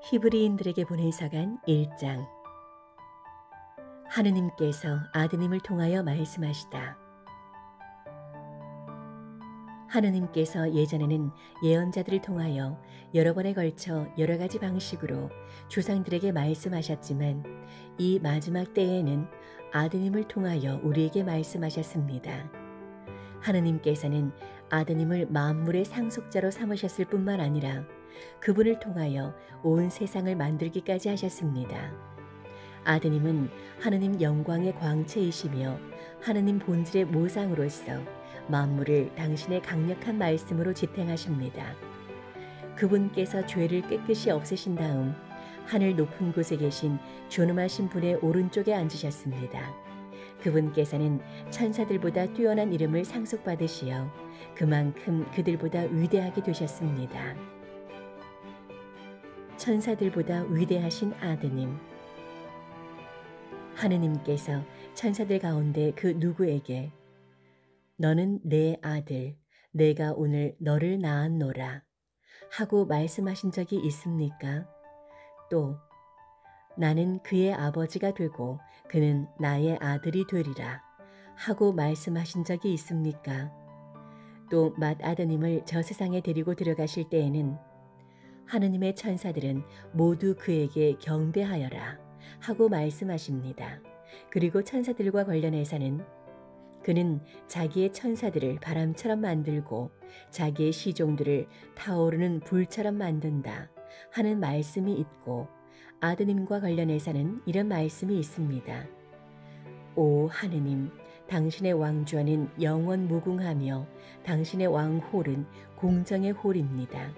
히브리인들에게 보낸 서간 1장. 하느님께서 아드님을 통하여 말씀하시다. 하느님께서 예전에는 예언자들을 통하여 여러 번에 걸쳐 여러 가지 방식으로 조상들에게 말씀하셨지만 이 마지막 때에는 아드님을 통하여 우리에게 말씀하셨습니다. 하느님께서는 아드님을 만물의 상속자로 삼으셨을 뿐만 아니라 그분을 통하여 온 세상을 만들기까지 하셨습니다. 아드님은 하느님 영광의 광채이시며 하느님 본질의 모상으로서 만물을 당신의 강력한 말씀으로 지탱하십니다. 그분께서 죄를 깨끗이 없애신 다음 하늘 높은 곳에 계신 존엄하신 분의 오른쪽에 앉으셨습니다. 그분께서는 천사들보다 뛰어난 이름을 상속받으시어 그만큼 그들보다 위대하게 되셨습니다. 천사들보다 위대하신 아드님. 하느님께서 천사들 가운데 그 누구에게 너는 내 아들, 내가 오늘 너를 낳았노라 하고 말씀하신 적이 있습니까? 또 나는 그의 아버지가 되고 그는 나의 아들이 되리라 하고 말씀하신 적이 있습니까? 또 맏아드님을 저 세상에 데리고 들어가실 때에는 하느님의 천사들은 모두 그에게 경배하여라 하고 말씀하십니다. 그리고 천사들과 관련해서는 그는 자기의 천사들을 바람처럼 만들고 자기의 시종들을 타오르는 불처럼 만든다 하는 말씀이 있고 아드님과 관련해서는 이런 말씀이 있습니다. 오 하느님, 당신의 왕좌는 영원 무궁하며 당신의 왕홀은 공정의 홀입니다.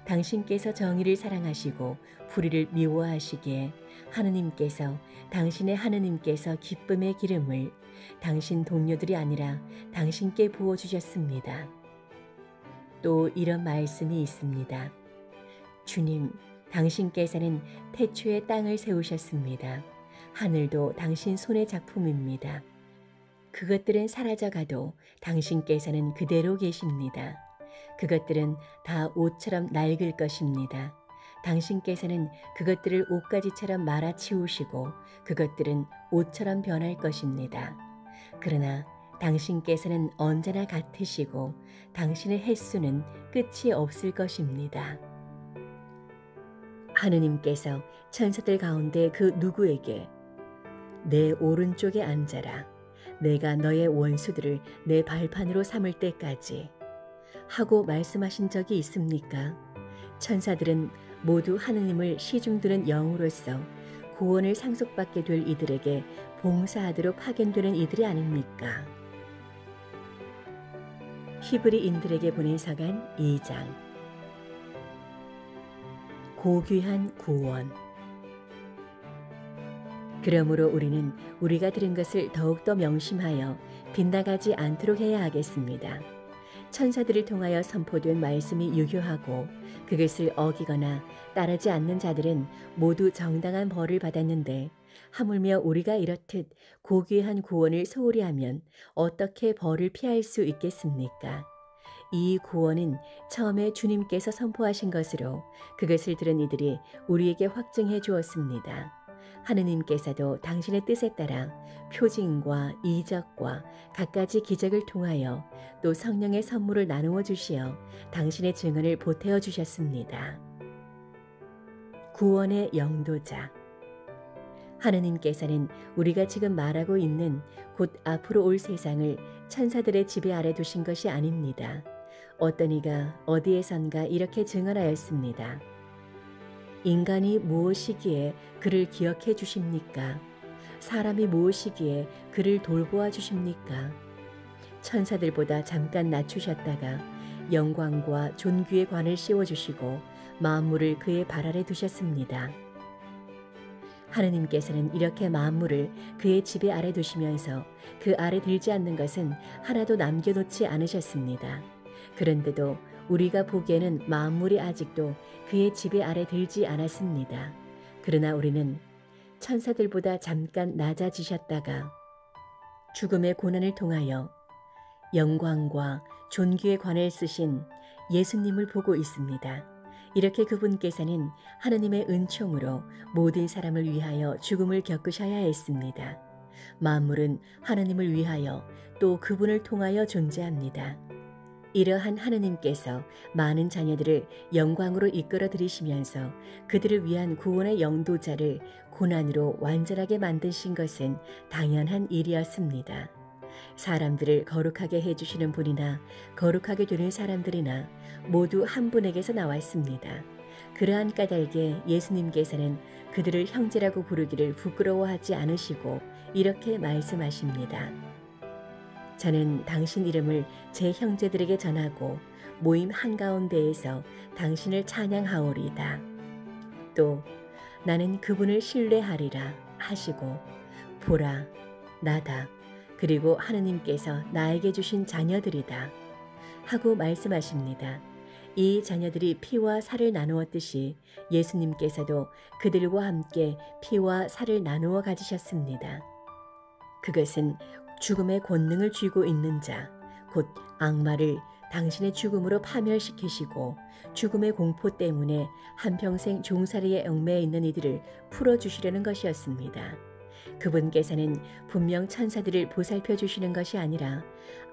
당신께서 정의를 사랑하시고 불의를 미워하시기에 하느님께서 당신의 하느님께서 기쁨의 기름을 당신 동료들이 아니라 당신께 부어주셨습니다. 또 이런 말씀이 있습니다. 주님, 당신께서는 태초에 땅을 세우셨습니다. 하늘도 당신 손의 작품입니다. 그것들은 사라져가도 당신께서는 그대로 계십니다. 그것들은 다 옷처럼 낡을 것입니다. 당신께서는 그것들을 옷가지처럼 말아치우시고 그것들은 옷처럼 변할 것입니다. 그러나 당신께서는 언제나 같으시고 당신의 횟수는 끝이 없을 것입니다. 하느님께서 천사들 가운데 그 누구에게 내 오른쪽에 앉아라. 내가 너의 원수들을 내 발판으로 삼을 때까지 하고 말씀하신 적이 있습니까? 천사들은 모두 하느님을 시중드는 영으로서 구원을 상속받게 될 이들에게 봉사하도록 파견되는 이들이 아닙니까? 히브리인들에게 보낸 서간 2장. 고귀한 구원. 그러므로 우리는 우리가 들은 것을 더욱더 명심하여 빗나가지 않도록 해야 하겠습니다. 천사들을 통하여 선포된 말씀이 유효하고 그것을 어기거나 따르지 않는 자들은 모두 정당한 벌을 받았는데 하물며 우리가 이렇듯 고귀한 구원을 소홀히 하면 어떻게 벌을 피할 수 있겠습니까? 이 구원은 처음에 주님께서 선포하신 것으로 그것을 들은 이들이 우리에게 확증해 주었습니다. 하느님께서도 당신의 뜻에 따라 표징과 이적과 갖가지 기적을 통하여 또 성령의 선물을 나누어 주시어 당신의 증언을 보태어 주셨습니다. 구원의 영도자. 하느님께서는 우리가 지금 말하고 있는 곧 앞으로 올 세상을 천사들의 지배 아래 두신 것이 아닙니다. 어떤 이가 어디에선가 이렇게 증언하였습니다. 인간이 무엇이기에 그를 기억해 주십니까? 사람이 무엇이기에 그를 돌보아 주십니까? 천사들보다 잠깐 낮추셨다가 영광과 존귀의 관을 씌워주시고 만물을 그의 발 아래 두셨습니다. 하느님께서는 이렇게 만물을 그의 지배 아래 두시면서 그 아래 들지 않는 것은 하나도 남겨놓지 않으셨습니다. 그런데도 우리가 보기에는 만물이 아직도 그의 지배 아래 들지 않았습니다. 그러나 우리는 천사들보다 잠깐 낮아지셨다가 죽음의 고난을 통하여 영광과 존귀의 관을 쓰신 예수님을 보고 있습니다. 이렇게 그분께서는 하느님의 은총으로 모든 사람을 위하여 죽음을 겪으셔야 했습니다. 만물은 하느님을 위하여 또 그분을 통하여 존재합니다. 이러한 하느님께서 많은 자녀들을 영광으로 이끌어 들이시면서 그들을 위한 구원의 영도자를 고난으로 완전하게 만드신 것은 당연한 일이었습니다. 사람들을 거룩하게 해주시는 분이나 거룩하게 되는 사람들이나 모두 한 분에게서 나왔습니다. 그러한 까닭에 예수님께서는 그들을 형제라고 부르기를 부끄러워하지 않으시고 이렇게 말씀하십니다. 저는 당신 이름을 제 형제들에게 전하고 모임 한가운데에서 당신을 찬양하오리다. 또 나는 그분을 신뢰하리라 하시고 보라 나다 그리고 하느님께서 나에게 주신 자녀들이다 하고 말씀하십니다. 이 자녀들이 피와 살을 나누었듯이 예수님께서도 그들과 함께 피와 살을 나누어 가지셨습니다. 그것은 죽음의 권능을 쥐고 있는 자, 곧 악마를 당신의 죽음으로 파멸시키시고 죽음의 공포 때문에 한평생 종살이에 얽매여 있는 이들을 풀어주시려는 것이었습니다. 그분께서는 분명 천사들을 보살펴 주시는 것이 아니라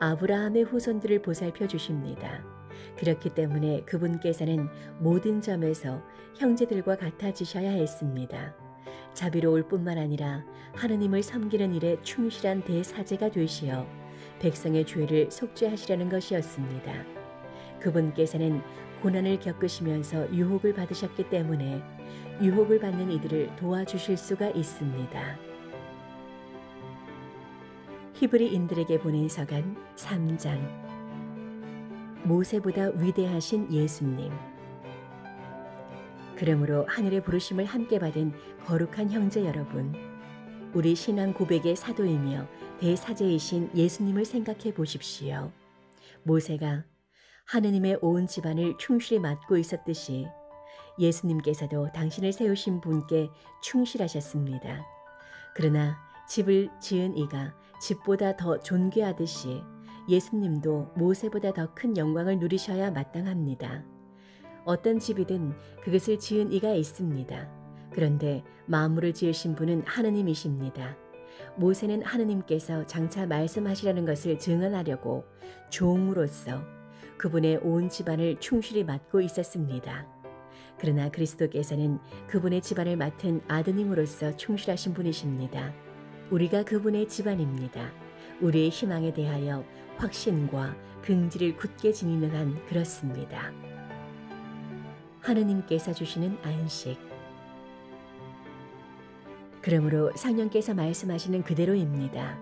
아브라함의 후손들을 보살펴 주십니다. 그렇기 때문에 그분께서는 모든 점에서 형제들과 같아지셔야 했습니다. 자비로울 뿐만 아니라 하느님을 섬기는 일에 충실한 대사제가 되시어 백성의 죄를 속죄하시려는 것이었습니다. 그분께서는 고난을 겪으시면서 유혹을 받으셨기 때문에 유혹을 받는 이들을 도와주실 수가 있습니다. 히브리인들에게 보낸 서간 3장. 모세보다 위대하신 예수님. 그러므로 하늘의 부르심을 함께 받은 거룩한 형제 여러분, 우리 신앙 고백의 사도이며 대사제이신 예수님을 생각해 보십시오. 모세가 하느님의 온 집안을 충실히 맡고 있었듯이 예수님께서도 당신을 세우신 분께 충실하셨습니다. 그러나 집을 지은 이가 집보다 더 존귀하듯이 예수님도 모세보다 더 큰 영광을 누리셔야 마땅합니다. 어떤 집이든 그것을 지은 이가 있습니다. 그런데 만물을 지으신 분은 하느님이십니다. 모세는 하느님께서 장차 말씀하시려는 것을 증언하려고 종으로서 그분의 온 집안을 충실히 맡고 있었습니다. 그러나 그리스도께서는 그분의 집안을 맡은 아드님으로서 충실하신 분이십니다. 우리가 그분의 집안입니다. 우리의 희망에 대하여 확신과 긍지를 굳게 지니는 한 그렇습니다. 하느님께서 주시는 안식. 그러므로 성령께서 말씀하시는 그대로입니다.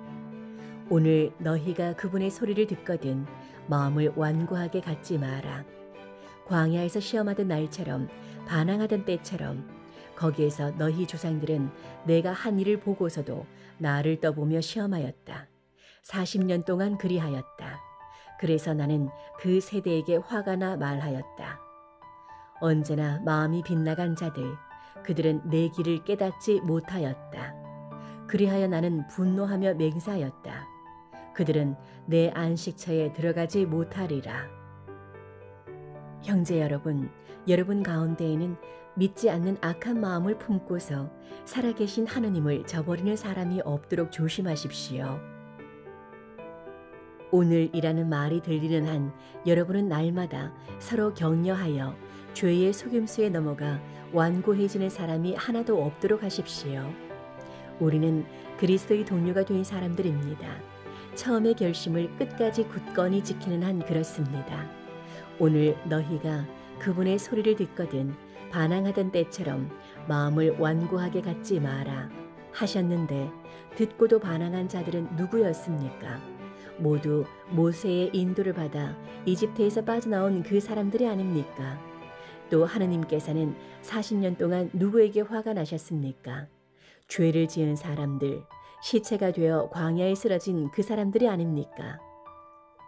오늘 너희가 그분의 소리를 듣거든 마음을 완고하게 갖지 마라. 광야에서 시험하던 날처럼 반항하던 때처럼 거기에서 너희 조상들은 내가 한 일을 보고서도 나를 떠보며 시험하였다. 40년 동안 그리하였다. 그래서 나는 그 세대에게 화가 나 말하였다. 언제나 마음이 빗나간 자들, 그들은 내 길을 깨닫지 못하였다. 그리하여 나는 분노하며 맹세하였다. 그들은 내 안식처에 들어가지 못하리라. 형제 여러분, 여러분 가운데에는 믿지 않는 악한 마음을 품고서 살아계신 하느님을 저버리는 사람이 없도록 조심하십시오. 오늘이라는 말이 들리는 한 여러분은 날마다 서로 격려하여 죄의 속임수에 넘어가 완고해지는 사람이 하나도 없도록 하십시오. 우리는 그리스도의 동료가 된 사람들입니다. 처음의 결심을 끝까지 굳건히 지키는 한 그렇습니다. 오늘 너희가 그분의 소리를 듣거든 반항하던 때처럼 마음을 완고하게 갖지 마라 하셨는데 듣고도 반항한 자들은 누구였습니까? 모두 모세의 인도를 받아 이집트에서 빠져나온 그 사람들이 아닙니까? 또 하느님께서는 40년 동안 누구에게 화가 나셨습니까? 죄를 지은 사람들, 시체가 되어 광야에 쓰러진 그 사람들이 아닙니까?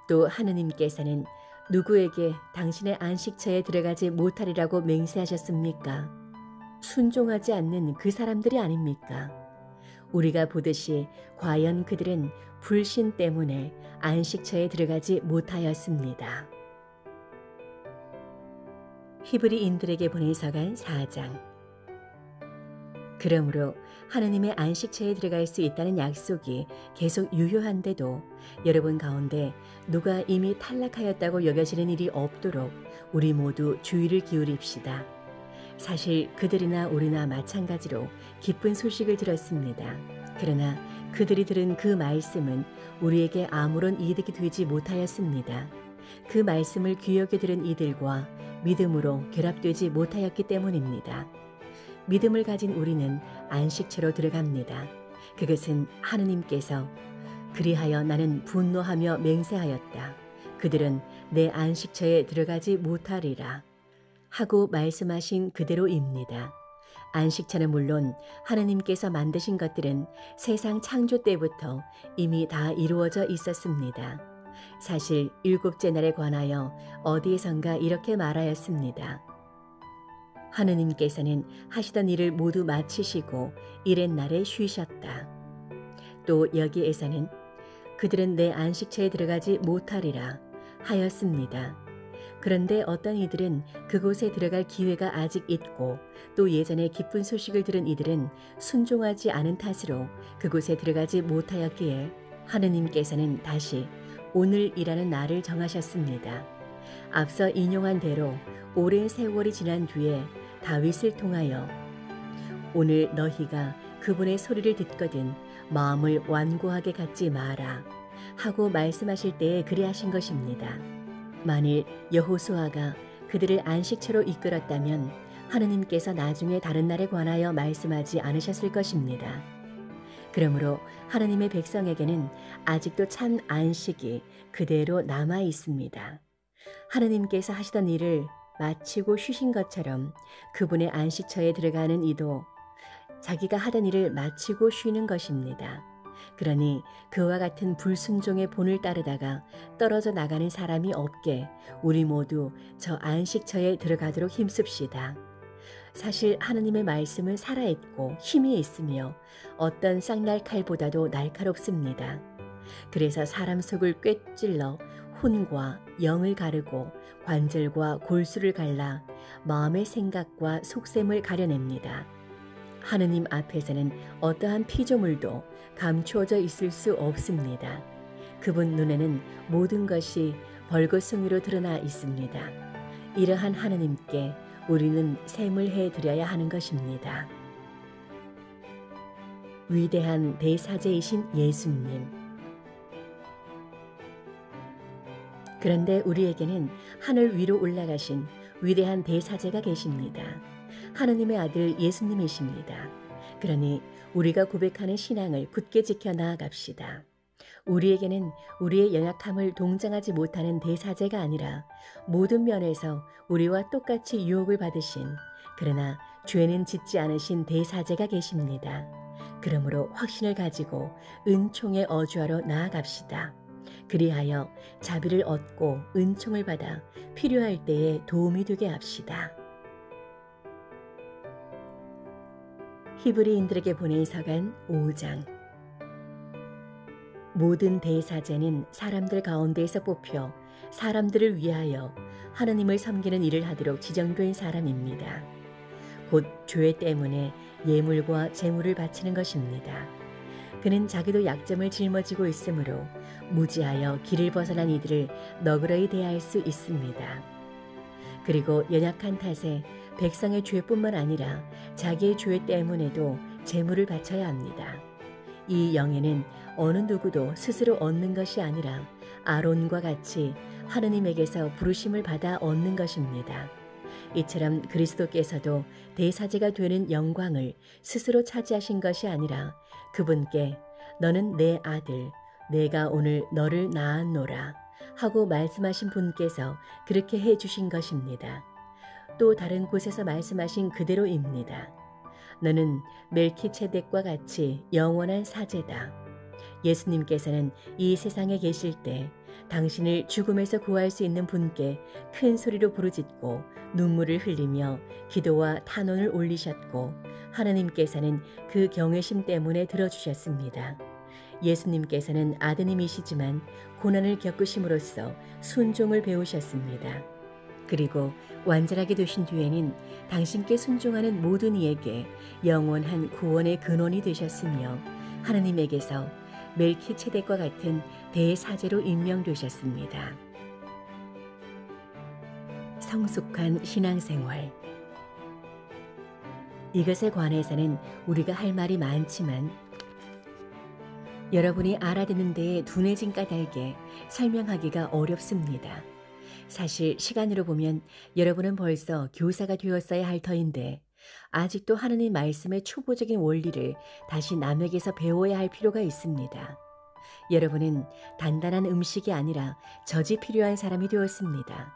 또 하느님께서는 누구에게 당신의 안식처에 들어가지 못하리라고 맹세하셨습니까? 순종하지 않는 그 사람들이 아닙니까? 우리가 보듯이 과연 그들은 불신 때문에 안식처에 들어가지 못하였습니다. 히브리인들에게 보내서간 4장. 그러므로 하느님의 안식처에 들어갈 수 있다는 약속이 계속 유효한데도 여러분 가운데 누가 이미 탈락하였다고 여겨지는 일이 없도록 우리 모두 주의를 기울입시다. 사실 그들이나 우리나 마찬가지로 기쁜 소식을 들었습니다. 그러나 그들이 들은 그 말씀은 우리에게 아무런 이득이 되지 못하였습니다. 그 말씀을 귀 여겨 들은 이들과 믿음으로 결합되지 못하였기 때문입니다. 믿음을 가진 우리는 안식처로 들어갑니다. 그것은 하느님께서 그리하여 나는 분노하며 맹세하였다. 그들은 내 안식처에 들어가지 못하리라 하고 말씀하신 그대로입니다. 안식처는 물론 하느님께서 만드신 것들은 세상 창조 때부터 이미 다 이루어져 있었습니다. 사실 일곱째 날에 관하여 어디에선가 이렇게 말하였습니다. 하느님께서는 하시던 일을 모두 마치시고 이렛날에 쉬셨다. 또 여기에서는 그들은 내 안식처에 들어가지 못하리라 하였습니다. 그런데 어떤 이들은 그곳에 들어갈 기회가 아직 있고 또 예전에 기쁜 소식을 들은 이들은 순종하지 않은 탓으로 그곳에 들어가지 못하였기에 하느님께서는 다시 오늘이라는 날을 정하셨습니다. 앞서 인용한 대로 오랜 세월이 지난 뒤에 다윗을 통하여 오늘 너희가 그분의 소리를 듣거든 마음을 완고하게 갖지 마라 하고 말씀하실 때에 그리하신 것입니다. 만일 여호수아가 그들을 안식처로 이끌었다면 하느님께서 나중에 다른 날에 관하여 말씀하지 않으셨을 것입니다. 그러므로 하느님의 백성에게는 아직도 참 안식이 그대로 남아 있습니다. 하느님께서 하시던 일을 마치고 쉬신 것처럼 그분의 안식처에 들어가는 이도 자기가 하던 일을 마치고 쉬는 것입니다. 그러니 그와 같은 불순종의 본을 따르다가 떨어져 나가는 사람이 없게 우리 모두 저 안식처에 들어가도록 힘씁시다. 사실 하느님의 말씀은 살아있고 힘이 있으며 어떤 쌍날 칼보다도 날카롭습니다. 그래서 사람 속을 꿰찔러 혼과 영을 가르고 관절과 골수를 갈라 마음의 생각과 속셈을 가려냅니다. 하느님 앞에서는 어떠한 피조물도 감추어져 있을 수 없습니다. 그분 눈에는 모든 것이 벌거숭이로 드러나 있습니다. 이러한 하느님께 우리는 샘을 해드려야 하는 것입니다. 위대한 대사제이신 예수님. 그런데 우리에게는 하늘 위로 올라가신 위대한 대사제가 계십니다. 하느님의 아들 예수님이십니다. 그러니 우리가 고백하는 신앙을 굳게 지켜 나아갑시다. 우리에게는 우리의 연약함을 동정하지 못하는 대사제가 아니라 모든 면에서 우리와 똑같이 유혹을 받으신 그러나 죄는 짓지 않으신 대사제가 계십니다. 그러므로 확신을 가지고 은총의 어주하러 나아갑시다. 그리하여 자비를 얻고 은총을 받아 필요할 때에 도움이 되게 합시다. 히브리인들에게 보낸 서간 5장. 모든 대사제는 사람들 가운데에서 뽑혀 사람들을 위하여 하느님을 섬기는 일을 하도록 지정된 사람입니다. 곧 죄 때문에 예물과 제물을 바치는 것입니다. 그는 자기도 약점을 짊어지고 있으므로 무지하여 길을 벗어난 이들을 너그러이 대할 수 있습니다. 그리고 연약한 탓에 백성의 죄뿐만 아니라 자기의 죄 때문에도 제물을 바쳐야 합니다. 이 영에는 어느 누구도 스스로 얻는 것이 아니라 아론과 같이 하느님에게서 부르심을 받아 얻는 것입니다. 이처럼 그리스도께서도 대사제가 되는 영광을 스스로 차지하신 것이 아니라 그분께 너는 내 아들, 내가 오늘 너를 낳았노라 하고 말씀하신 분께서 그렇게 해주신 것입니다. 또 다른 곳에서 말씀하신 그대로입니다. 너는 멜키ጼ덱과 같이 영원한 사제다. 예수님께서는 이 세상에 계실 때 당신을 죽음에서 구할 수 있는 분께 큰 소리로 부르짖고 눈물을 흘리며 기도와 탄원을 올리셨고 하나님께서는 그 경외심 때문에 들어주셨습니다. 예수님께서는 아드님이시지만 고난을 겪으심으로써 순종을 배우셨습니다. 그리고 완전하게 되신 뒤에는 당신께 순종하는 모든 이에게 영원한 구원의 근원이 되셨으며 하느님에게서 멜키체덱과 같은 대사제로 임명되셨습니다. 성숙한 신앙생활. 이것에 관해서는 우리가 할 말이 많지만 여러분이 알아듣는 데에 둔해진 까닭에 설명하기가 어렵습니다. 사실 시간으로 보면 여러분은 벌써 교사가 되었어야 할 터인데 아직도 하느님 말씀의 초보적인 원리를 다시 남에게서 배워야 할 필요가 있습니다. 여러분은 단단한 음식이 아니라 젖이 필요한 사람이 되었습니다.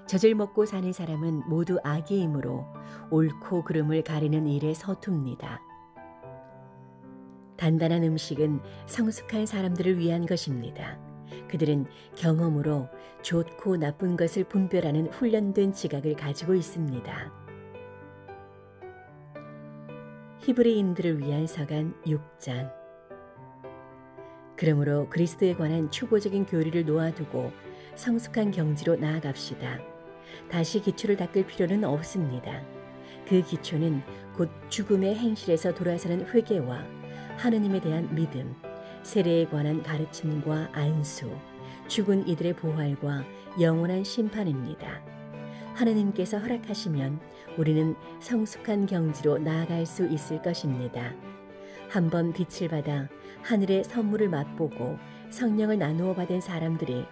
젖을 먹고 사는 사람은 모두 악이이므로 옳고 그름을 가리는 일에 서툽니다. 단단한 음식은 성숙한 사람들을 위한 것입니다. 그들은 경험으로 좋고 나쁜 것을 분별하는 훈련된 지각을 가지고 있습니다. 히브리인들을 위한 서간 6장. 그러므로 그리스도에 관한 초보적인 교리를 놓아두고 성숙한 경지로 나아갑시다. 다시 기초를 닦을 필요는 없습니다. 그 기초는 곧 죽음의 행실에서 돌아서는 회개와 하느님에 대한 믿음, 세례에 관한 가르침과 안수, 죽은 이들의 부활과 영원한 심판입니다. 하느님께서 허락하시면 우리는 성숙한 경지로 나아갈 수 있을 것입니다. 한번 빛을 받아 하늘의 선물을 맛보고 성령을 나누어 받은 사람들이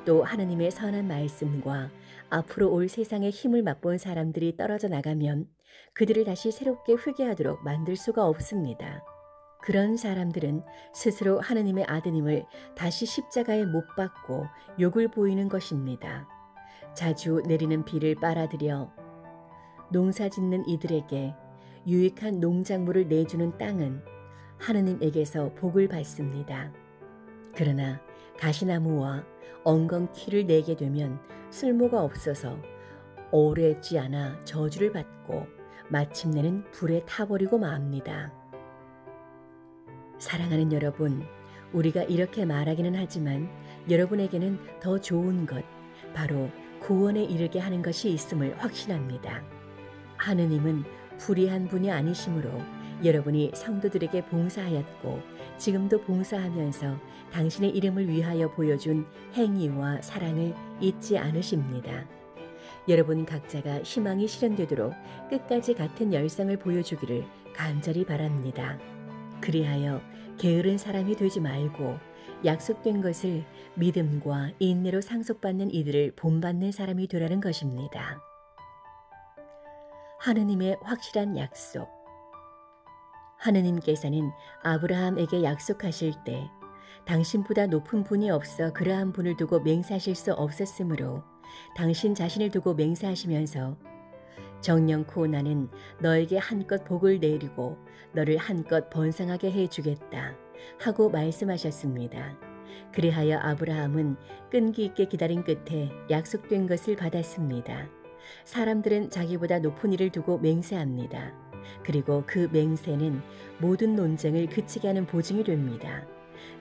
또 하느님의 선한 말씀과 앞으로 올 세상의 힘을 맛본 사람들이 떨어져 나가면 그들을 다시 새롭게 회개하도록 만들 수가 없습니다. 그런 사람들은 스스로 하느님의 아드님을 다시 십자가에 못 박고 욕을 보이는 것입니다. 자주 내리는 비를 빨아들여 농사 짓는 이들에게 유익한 농작물을 내주는 땅은 하느님에게서 복을 받습니다. 그러나 가시나무와 엉겅퀴를 내게 되면 쓸모가 없어서 오래지 않아 저주를 받고 마침내는 불에 타버리고 맙니다. 사랑하는 여러분, 우리가 이렇게 말하기는 하지만 여러분에게는 더 좋은 것, 바로 구원에 이르게 하는 것이 있음을 확신합니다. 하느님은 불의한 분이 아니시므로 여러분이 성도들에게 봉사하였고 지금도 봉사하면서 당신의 이름을 위하여 보여준 행위와 사랑을 잊지 않으십니다. 여러분 각자가 희망이 실현되도록 끝까지 같은 열성을 보여주기를 간절히 바랍니다. 그리하여 게으른 사람이 되지 말고 약속된 것을 믿음과 인내로 상속받는 이들을 본받는 사람이 되라는 것입니다. 하느님의 확실한 약속. 하느님께서는 아브라함에게 약속하실 때 당신보다 높은 분이 없어 그러한 분을 두고 맹세하실 수 없었으므로 당신 자신을 두고 맹세하시면서 정령코 나는 너에게 한껏 복을 내리고 너를 한껏 번성하게 해주겠다 하고 말씀하셨습니다. 그리하여 아브라함은 끈기 있게 기다린 끝에 약속된 것을 받았습니다. 사람들은 자기보다 높은 이를 두고 맹세합니다. 그리고 그 맹세는 모든 논쟁을 그치게 하는 보증이 됩니다.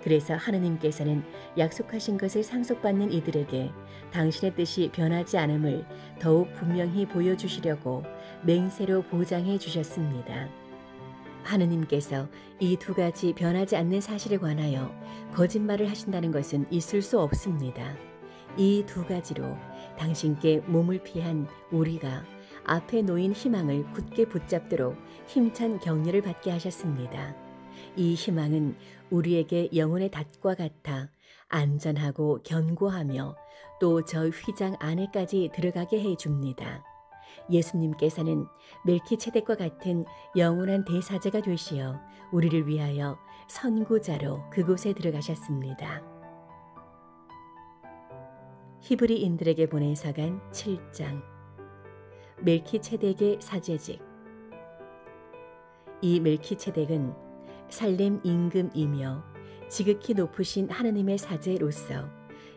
그래서 하느님께서는 약속하신 것을 상속받는 이들에게 당신의 뜻이 변하지 않음을 더욱 분명히 보여주시려고 맹세로 보장해 주셨습니다. 하느님께서 이 두 가지 변하지 않는 사실에 관하여 거짓말을 하신다는 것은 있을 수 없습니다. 이 두 가지로 당신께 몸을 피한 우리가 앞에 놓인 희망을 굳게 붙잡도록 힘찬 격려를 받게 하셨습니다. 이 희망은 우리에게 영혼의 닷과 같아 안전하고 견고하며 또 저 휘장 안에까지 들어가게 해줍니다. 예수님께서는 멜키체덱과 같은 영원한 대사제가 되시어 우리를 위하여 선구자로 그곳에 들어가셨습니다. 히브리인들에게 보낸 서간 7장. 멜키체덱의 사제직. 이 멜키체덱은 살렘 임금이며 지극히 높으신 하느님의 사제로서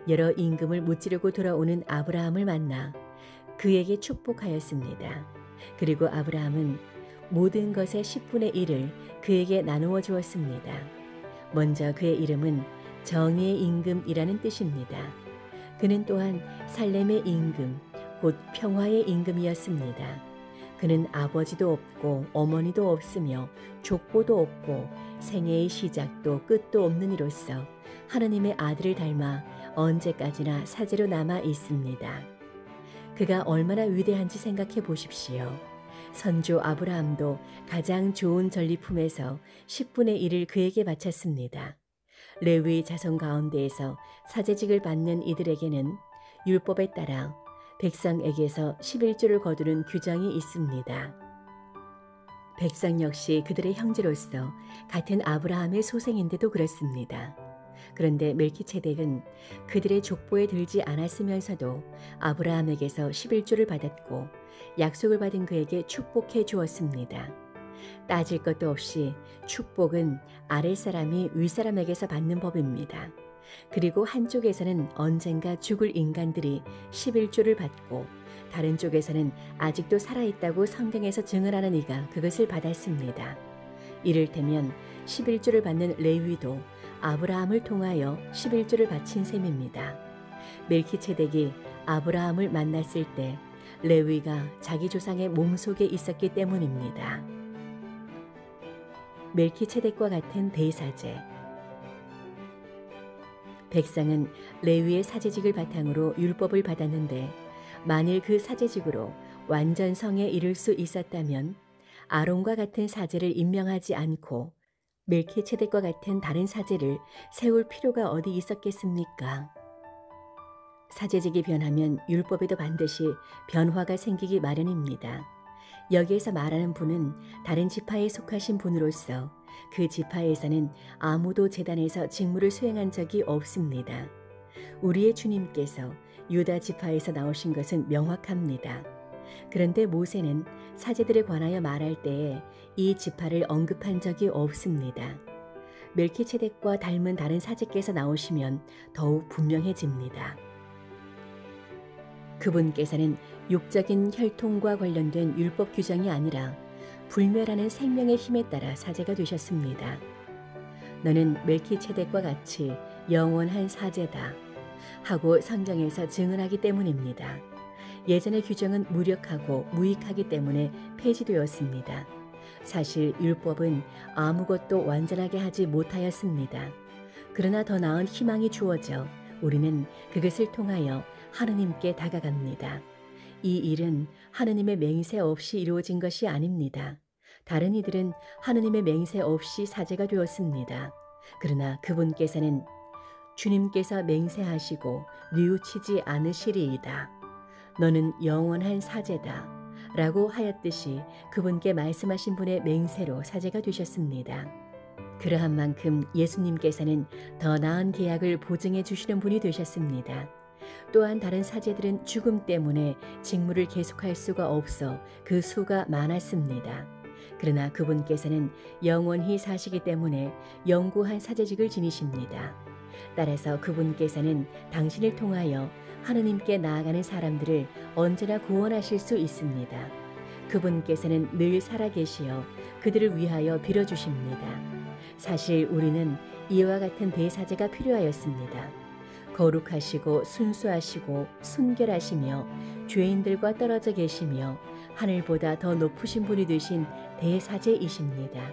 여러 임금을 무찌르고 돌아오는 아브라함을 만나 그에게 축복하였습니다. 그리고 아브라함은 모든 것의 10분의 1을 그에게 나누어 주었습니다. 먼저 그의 이름은 정의의 임금이라는 뜻입니다. 그는 또한 살렘의 임금, 곧 평화의 임금이었습니다. 그는 아버지도 없고 어머니도 없으며 족보도 없고 생애의 시작도 끝도 없는 이로서 하느님의 아들을 닮아 언제까지나 사제로 남아 있습니다. 그가 얼마나 위대한지 생각해 보십시오. 선조 아브라함도 가장 좋은 전리품에서 10분의 1을 그에게 바쳤습니다. 레위 자손 가운데에서 사제직을 받는 이들에게는 율법에 따라 백성에게서 11조를 거두는 규정이 있습니다. 백성 역시 그들의 형제로서 같은 아브라함의 소생인데도 그렇습니다. 그런데 멜키체덱은 그들의 족보에 들지 않았으면서도 아브라함에게서 11조를 받았고 약속을 받은 그에게 축복해 주었습니다. 따질 것도 없이 축복은 아랫사람이 윗사람에게서 받는 법입니다. 그리고 한쪽에서는 언젠가 죽을 인간들이 11조를 받고 다른 쪽에서는 아직도 살아있다고 성경에서 증언하는 이가 그것을 받았습니다. 이를테면 11조를 받는 레위도 아브라함을 통하여 11조를 바친 셈입니다. 멜키체덱이 아브라함을 만났을 때 레위가 자기 조상의 몸속에 있었기 때문입니다. 멜키체덱과 같은 대사제. 백성은 레위의 사제직을 바탕으로 율법을 받았는데 만일 그 사제직으로 완전 성에 이를 수 있었다면 아론과 같은 사제를 임명하지 않고 멜키체덱과 같은 다른 사제를 세울 필요가 어디 있었겠습니까? 사제직이 변하면 율법에도 반드시 변화가 생기기 마련입니다. 여기에서 말하는 분은 다른 지파에 속하신 분으로서 그 지파에서는 아무도 제단에서 직무를 수행한 적이 없습니다. 우리의 주님께서 유다 지파에서 나오신 것은 명확합니다. 그런데 모세는 사제들에 관하여 말할 때에 이 지파를 언급한 적이 없습니다. 멜키체덱과 닮은 다른 사제께서 나오시면 더욱 분명해집니다. 그분께서는 육적인 혈통과 관련된 율법 규정이 아니라 불멸하는 생명의 힘에 따라 사제가 되셨습니다. 너는 멜키체덱과 같이 영원한 사제다 하고 성경에서 증언하기 때문입니다. 예전의 규정은 무력하고 무익하기 때문에 폐지되었습니다. 사실 율법은 아무것도 완전하게 하지 못하였습니다. 그러나 더 나은 희망이 주어져 우리는 그것을 통하여 하느님께 다가갑니다. 이 일은 하느님의 맹세 없이 이루어진 것이 아닙니다. 다른 이들은 하느님의 맹세 없이 사제가 되었습니다. 그러나 그분께서는 주님께서 맹세하시고 뉘우치지 않으시리이다. 너는 영원한 사제다 라고 하였듯이 그분께 말씀하신 분의 맹세로 사제가 되셨습니다. 그러한 만큼 예수님께서는 더 나은 계약을 보증해 주시는 분이 되셨습니다. 또한 다른 사제들은 죽음 때문에 직무를 계속할 수가 없어 그 수가 많았습니다. 그러나 그분께서는 영원히 사시기 때문에 영구한 사제직을 지니십니다. 따라서 그분께서는 당신을 통하여 하느님께 나아가는 사람들을 언제나 구원하실 수 있습니다. 그분께서는 늘 살아계시어 그들을 위하여 빌어주십니다. 사실 우리는 이와 같은 대사제가 필요하였습니다. 거룩하시고 순수하시고 순결하시며 죄인들과 떨어져 계시며 하늘보다 더 높으신 분이 되신 대사제이십니다.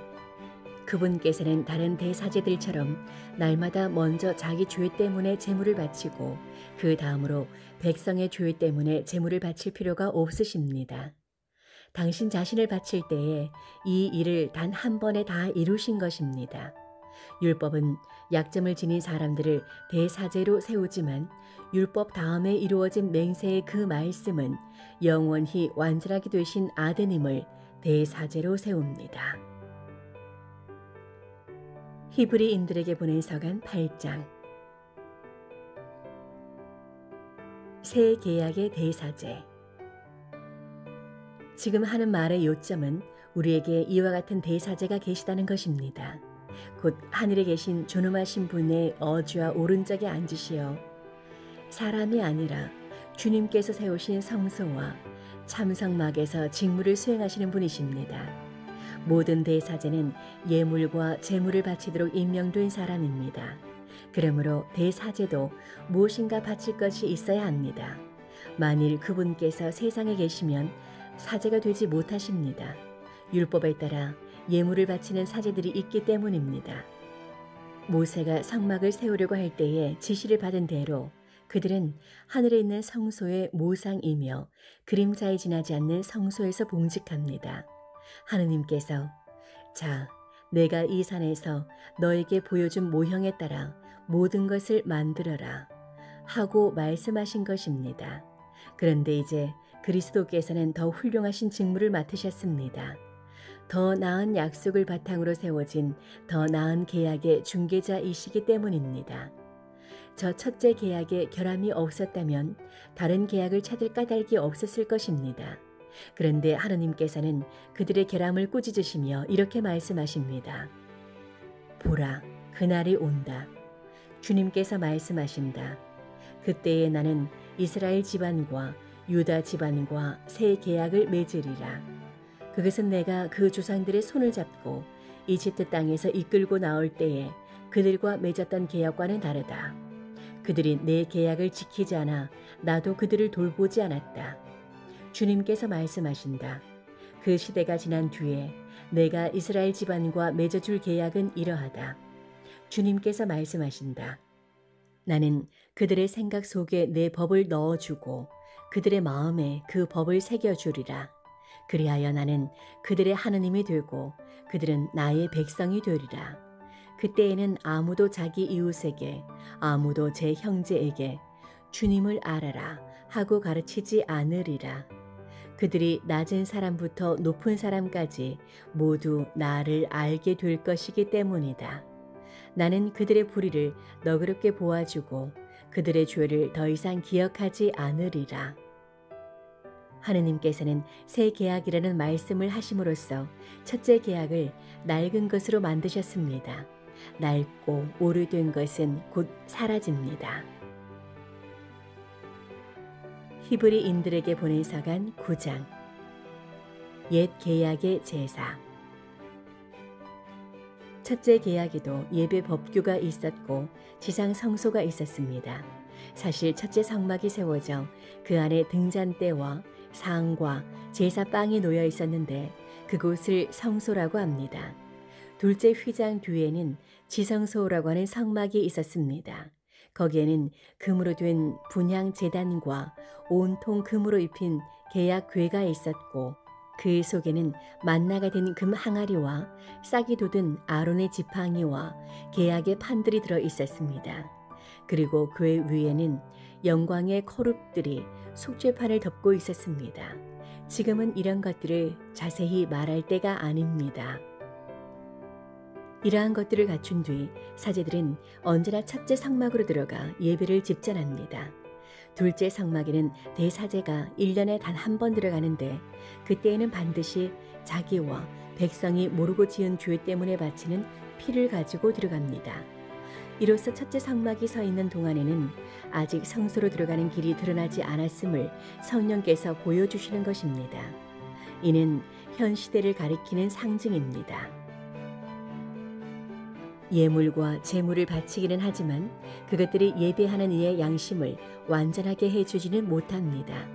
그분께서는 다른 대사제들처럼 날마다 먼저 자기 죄 때문에 제물을 바치고 그 다음으로 백성의 죄 때문에 제물을 바칠 필요가 없으십니다. 당신 자신을 바칠 때에 이 일을 단 한 번에 다 이루신 것입니다. 율법은 약점을 지닌 사람들을 대사제로 세우지만 율법 다음에 이루어진 맹세의 그 말씀은 영원히 완전하게 되신 아드님을 대사제로 세웁니다. 히브리인들에게 보낸 서간 8장. 새 계약의 대사제. 지금 하는 말의 요점은 우리에게 이와 같은 대사제가 계시다는 것입니다. 곧 하늘에 계신 존엄하신 분의 어주와 오른쪽에 앉으시어 사람이 아니라 주님께서 세우신 성소와 참성막에서 직무를 수행하시는 분이십니다. 모든 대사제는 예물과 제물을 바치도록 임명된 사람입니다. 그러므로 대사제도 무엇인가 바칠 것이 있어야 합니다. 만일 그분께서 세상에 계시면 사제가 되지 못하십니다. 율법에 따라 예물을 바치는 사제들이 있기 때문입니다. 모세가 성막을 세우려고 할 때에 지시를 받은 대로 그들은 하늘에 있는 성소의 모상이며 그림자에 지나지 않는 성소에서 봉직합니다. 하느님께서 자, 내가 이 산에서 너에게 보여준 모형에 따라 모든 것을 만들어라 하고 말씀하신 것입니다. 그런데 이제 그리스도께서는 더 훌륭하신 직무를 맡으셨습니다. 더 나은 약속을 바탕으로 세워진 더 나은 계약의 중개자이시기 때문입니다. 저 첫째 계약에 결함이 없었다면 다른 계약을 찾을 까닭이 없었을 것입니다. 그런데 하느님께서는 그들의 결함을 꾸짖으시며 이렇게 말씀하십니다. 보라, 그날이 온다. 주님께서 말씀하신다. 그때에 나는 이스라엘 집안과 유다 집안과 새 계약을 맺으리라. 그것은 내가 그 조상들의 손을 잡고 이집트 땅에서 이끌고 나올 때에 그들과 맺었던 계약과는 다르다. 그들이 내 계약을 지키지 않아 나도 그들을 돌보지 않았다. 주님께서 말씀하신다. 그 시대가 지난 뒤에 내가 이스라엘 집안과 맺어줄 계약은 이러하다. 주님께서 말씀하신다. 나는 그들의 생각 속에 내 법을 넣어주고 그들의 마음에 그 법을 새겨주리라. 그리하여 나는 그들의 하느님이 되고 그들은 나의 백성이 되리라. 그때에는 아무도 자기 이웃에게 아무도 제 형제에게 주님을 알아라 하고 가르치지 않으리라. 그들이 낮은 사람부터 높은 사람까지 모두 나를 알게 될 것이기 때문이다. 나는 그들의 불의를 너그럽게 보아주고 그들의 죄를 더 이상 기억하지 않으리라. 하느님께서는 새 계약이라는 말씀을 하심으로써 첫째 계약을 낡은 것으로 만드셨습니다. 낡고 오래된 것은 곧 사라집니다. 히브리인들에게 보낸 서간 9장. 옛 계약의 제사. 첫째 계약에도 예배 법규가 있었고 지상 성소가 있었습니다. 사실 첫째 성막이 세워져 그 안에 등잔대와 상과 제사빵이 놓여 있었는데 그곳을 성소라고 합니다. 둘째 휘장 뒤에는 지성소라고 하는 성막이 있었습니다. 거기에는 금으로 된 분향 제단과 온통 금으로 입힌 계약 궤가 있었고 그 속에는 만나가 된 금 항아리와 싹이 돋은 아론의 지팡이와 계약의 판들이 들어 있었습니다. 그리고 궤 위에는 영광의 거룹들이 속죄판을 덮고 있었습니다. 지금은 이런 것들을 자세히 말할 때가 아닙니다. 이러한 것들을 갖춘 뒤 사제들은 언제나 첫째 성막으로 들어가 예배를 집전합니다. 둘째 성막에는 대사제가 1년에 단 한 번 들어가는데 그때에는 반드시 자기와 백성이 모르고 지은 죄 때문에 바치는 피를 가지고 들어갑니다. 이로써 첫째 성막이 서 있는 동안에는 아직 성소로 들어가는 길이 드러나지 않았음을 성령께서 보여주시는 것입니다. 이는 현 시대를 가리키는 상징입니다. 예물과 제물을 바치기는 하지만 그것들이 예배하는 이의 양심을 완전하게 해주지는 못합니다.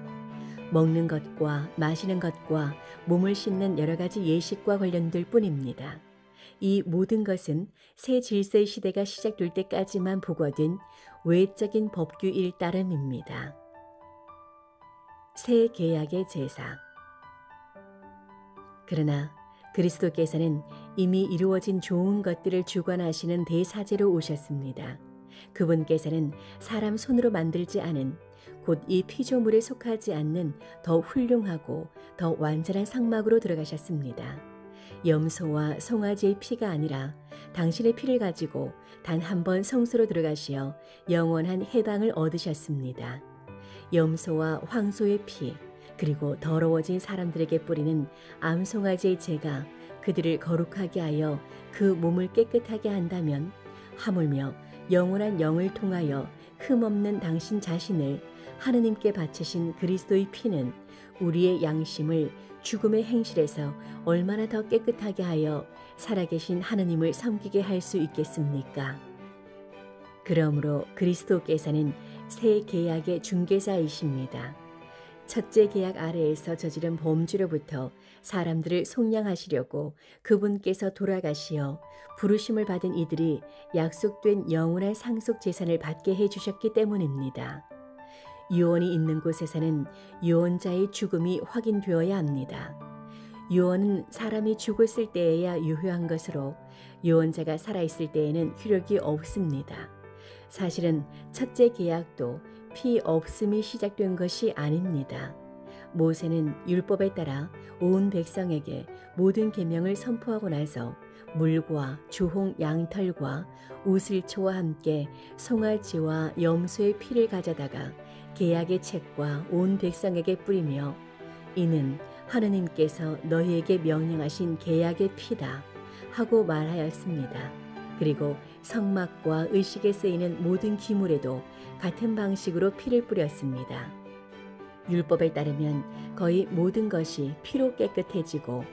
먹는 것과 마시는 것과 몸을 씻는 여러 가지 예식과 관련될 뿐입니다. 이 모든 것은 새 질서의 시대가 시작될 때까지만 부과된 외적인 법규일 따름입니다. 새 계약의 제사. 그러나 그리스도께서는 이미 이루어진 좋은 것들을 주관하시는 대사제로 오셨습니다. 그분께서는 사람 손으로 만들지 않은 곧 이 피조물에 속하지 않는 더 훌륭하고 더 완전한 성막으로 들어가셨습니다. 염소와 송아지의 피가 아니라 당신의 피를 가지고 단 한 번 성소로 들어가시어 영원한 해방을 얻으셨습니다. 염소와 황소의 피 그리고 더러워진 사람들에게 뿌리는 암송아지의 재가 그들을 거룩하게 하여 그 몸을 깨끗하게 한다면 하물며 영원한 영을 통하여 흠없는 당신 자신을 하느님께 바치신 그리스도의 피는 우리의 양심을 죽음의 행실에서 얼마나 더 깨끗하게 하여 살아계신 하느님을 섬기게 할 수 있겠습니까? 그러므로 그리스도께서는 새 계약의 중개자이십니다. 첫째 계약 아래에서 저지른 범죄로부터 사람들을 속량하시려고 그분께서 돌아가시어 부르심을 받은 이들이 약속된 영원한 상속 재산을 받게 해주셨기 때문입니다. 유언이 있는 곳에서는 유언자의 죽음이 확인되어야 합니다. 유언은 사람이 죽었을 때에야 유효한 것으로 유언자가 살아있을 때에는 효력이 없습니다. 사실은 첫째 계약도 피 없음이 시작된 것이 아닙니다. 모세는 율법에 따라 온 백성에게 모든 계명을 선포하고 나서 물과 주홍 양털과 우슬초와 함께 송아지와 염소의 피를 가져다가 계약의 책과 온 백성에게 뿌리며 이는 하느님께서 너희에게 명령하신 계약의 피다 하고 말하였습니다. 그리고 성막과 의식에 쓰이는 모든 기물에도 같은 방식으로 피를 뿌렸습니다. 율법에 따르면 거의 모든 것이 피로 깨끗해지고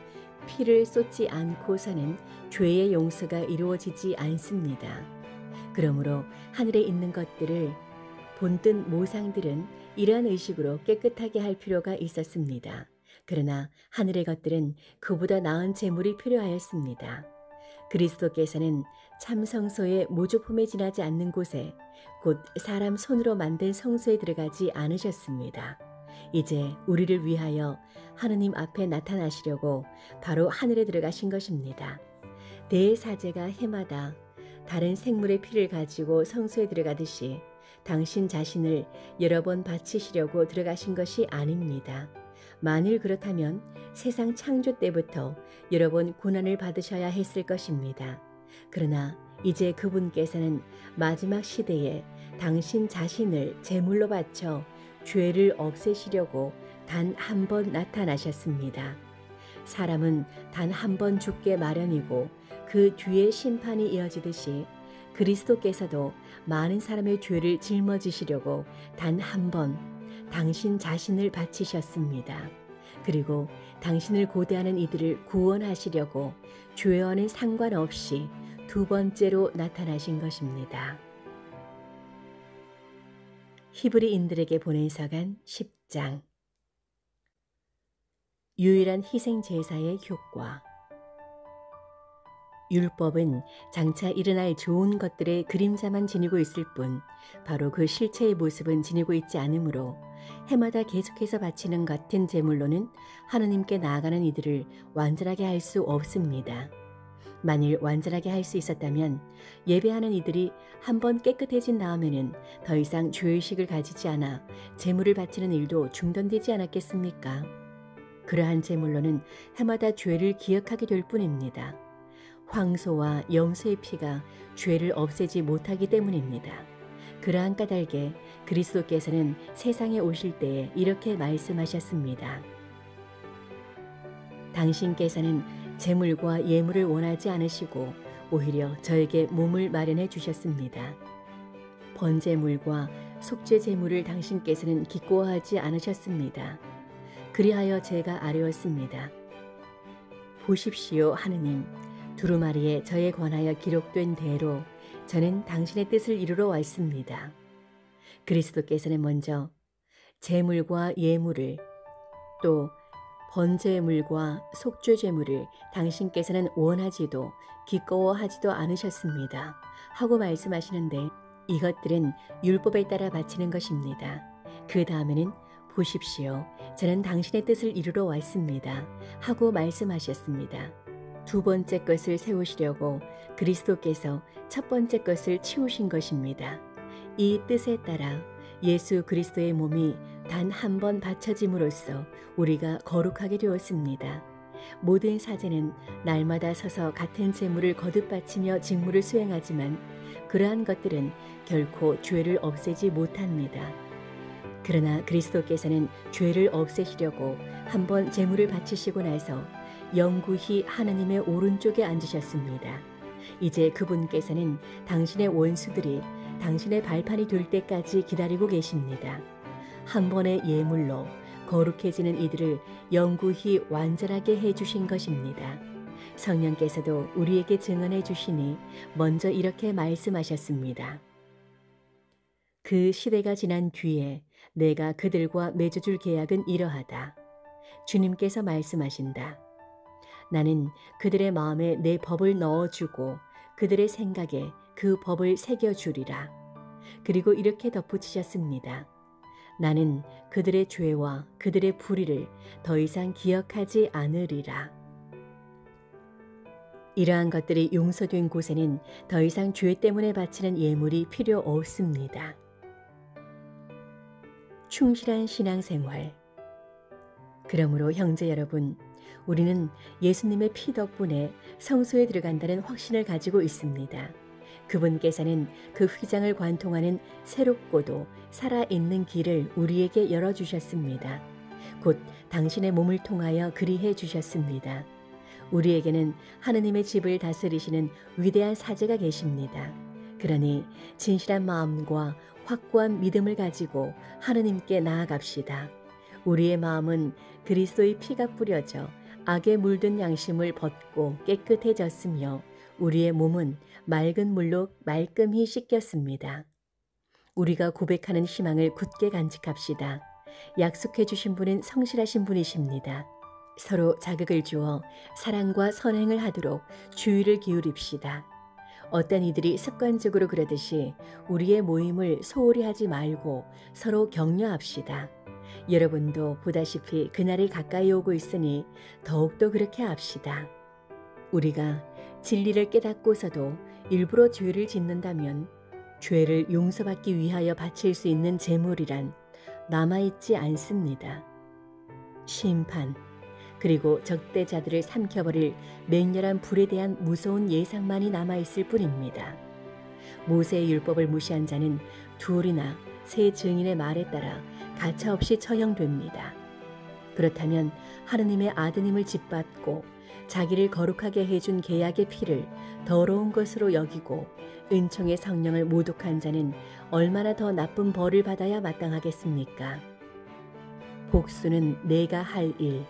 피를 쏟지 않고서는 죄의 용서가 이루어지지 않습니다. 그러므로 하늘에 있는 것들을 본뜬 모상들은 이러한 의식으로 깨끗하게 할 필요가 있었습니다. 그러나 하늘의 것들은 그보다 나은 제물이 필요하였습니다. 그리스도께서는 참 성소의 모조품에 지나지 않는 곳에 곧 사람 손으로 만든 성소에 들어가지 않으셨습니다. 이제 우리를 위하여 하느님 앞에 나타나시려고 바로 하늘에 들어가신 것입니다. 대사제가 해마다 다른 생물의 피를 가지고 성소에 들어가듯이 당신 자신을 여러 번 바치시려고 들어가신 것이 아닙니다. 만일 그렇다면 세상 창조 때부터 여러 번 고난을 받으셔야 했을 것입니다. 그러나 이제 그분께서는 마지막 시대에 당신 자신을 제물로 바쳐 죄를 없애시려고 단 한 번 나타나셨습니다. 사람은 단 한 번 죽게 마련이고 그 뒤에 심판이 이어지듯이 그리스도께서도 많은 사람의 죄를 짊어지시려고 단 한 번 당신 자신을 바치셨습니다. 그리고 당신을 고대하는 이들을 구원하시려고 죄와는 상관없이 두 번째로 나타나신 것입니다. 히브리인들에게 보낸 서간 10장. 유일한 희생 제사의 효과. 율법은 장차 일어날 좋은 것들의 그림자만 지니고 있을 뿐 바로 그 실체의 모습은 지니고 있지 않으므로 해마다 계속해서 바치는 같은 제물로는 하느님께 나아가는 이들을 완전하게 할 수 없습니다. 만일 완전하게 할 수 있었다면 예배하는 이들이 한번 깨끗해진 다음에는 더 이상 죄의식을 가지지 않아 제물을 바치는 일도 중단되지 않았겠습니까? 그러한 제물로는 해마다 죄를 기억하게 될 뿐입니다. 황소와 염소의 피가 죄를 없애지 못하기 때문입니다. 그러한 까닭에 그리스도께서는 세상에 오실 때에 이렇게 말씀하셨습니다. 당신께서는 제물과 예물을 원하지 않으시고 오히려 저에게 몸을 마련해 주셨습니다. 번제물과 속죄 제물을 당신께서는 기꺼워하지 않으셨습니다. 그리하여 제가 아뢰었습니다. 보십시오 하느님, 두루마리에 저에 관하여 기록된 대로 저는 당신의 뜻을 이루러 왔습니다. 그리스도께서는 먼저 제물과 예물을 또 번제물과 속죄제물을 당신께서는 원하지도 기꺼워하지도 않으셨습니다. 하고 말씀하시는데 이것들은 율법에 따라 바치는 것입니다. 그 다음에는 보십시오. 저는 당신의 뜻을 이루러 왔습니다. 하고 말씀하셨습니다. 두 번째 것을 세우시려고 그리스도께서 첫 번째 것을 치우신 것입니다. 이 뜻에 따라 예수 그리스도의 몸이 단 한 번 바쳐짐으로써 우리가 거룩하게 되었습니다. 모든 사제는 날마다 서서 같은 제물을 거듭 바치며 직무를 수행하지만 그러한 것들은 결코 죄를 없애지 못합니다. 그러나 그리스도께서는 죄를 없애시려고 한 번 제물을 바치시고 나서 영구히 하느님의 오른쪽에 앉으셨습니다. 이제 그분께서는 당신의 원수들이 당신의 발판이 될 때까지 기다리고 계십니다. 한 번의 예물로 거룩해지는 이들을 영구히 완전하게 해주신 것입니다. 성령께서도 우리에게 증언해 주시니 먼저 이렇게 말씀하셨습니다. 그 시대가 지난 뒤에 내가 그들과 맺어줄 계약은 이러하다. 주님께서 말씀하신다. 나는 그들의 마음에 내 법을 넣어주고 그들의 생각에 그 법을 새겨주리라. 그리고 이렇게 덧붙이셨습니다. 나는 그들의 죄와 그들의 불의를 더 이상 기억하지 않으리라. 이러한 것들이 용서된 곳에는 더 이상 죄 때문에 바치는 예물이 필요 없습니다. 충실한 신앙생활. 그러므로 형제 여러분, 우리는 예수님의 피 덕분에 성소에 들어간다는 확신을 가지고 있습니다. 그분께서는 그 휘장을 관통하는 새롭고도 살아있는 길을 우리에게 열어주셨습니다. 곧 당신의 몸을 통하여 그리해 주셨습니다. 우리에게는 하느님의 집을 다스리시는 위대한 사제가 계십니다. 그러니 진실한 마음과 확고한 믿음을 가지고 하느님께 나아갑시다. 우리의 마음은 그리스도의 피가 뿌려져 악에 물든 양심을 벗고 깨끗해졌으며 우리의 몸은 맑은 물로 말끔히 씻겼습니다. 우리가 고백하는 희망을 굳게 간직합시다. 약속해 주신 분은 성실하신 분이십니다. 서로 자극을 주어 사랑과 선행을 하도록 주의를 기울입시다. 어떤 이들이 습관적으로 그러듯이 우리의 모임을 소홀히 하지 말고 서로 격려합시다. 여러분도 보다시피 그날이 가까이 오고 있으니 더욱더 그렇게 합시다. 우리가 진리를 깨닫고서도 일부러 죄를 짓는다면 죄를 용서받기 위하여 바칠 수 있는 제물이란 남아있지 않습니다. 심판, 그리고 적대자들을 삼켜버릴 맹렬한 불에 대한 무서운 예상만이 남아있을 뿐입니다. 모세의 율법을 무시한 자는 둘이나 세 증인의 말에 따라 가차없이 처형됩니다. 그렇다면 하느님의 아드님을 짓밟고 자기를 거룩하게 해준 계약의 피를 더러운 것으로 여기고 은총의 성령을 모독한 자는 얼마나 더 나쁜 벌을 받아야 마땅하겠습니까? 복수는 내가 할 일,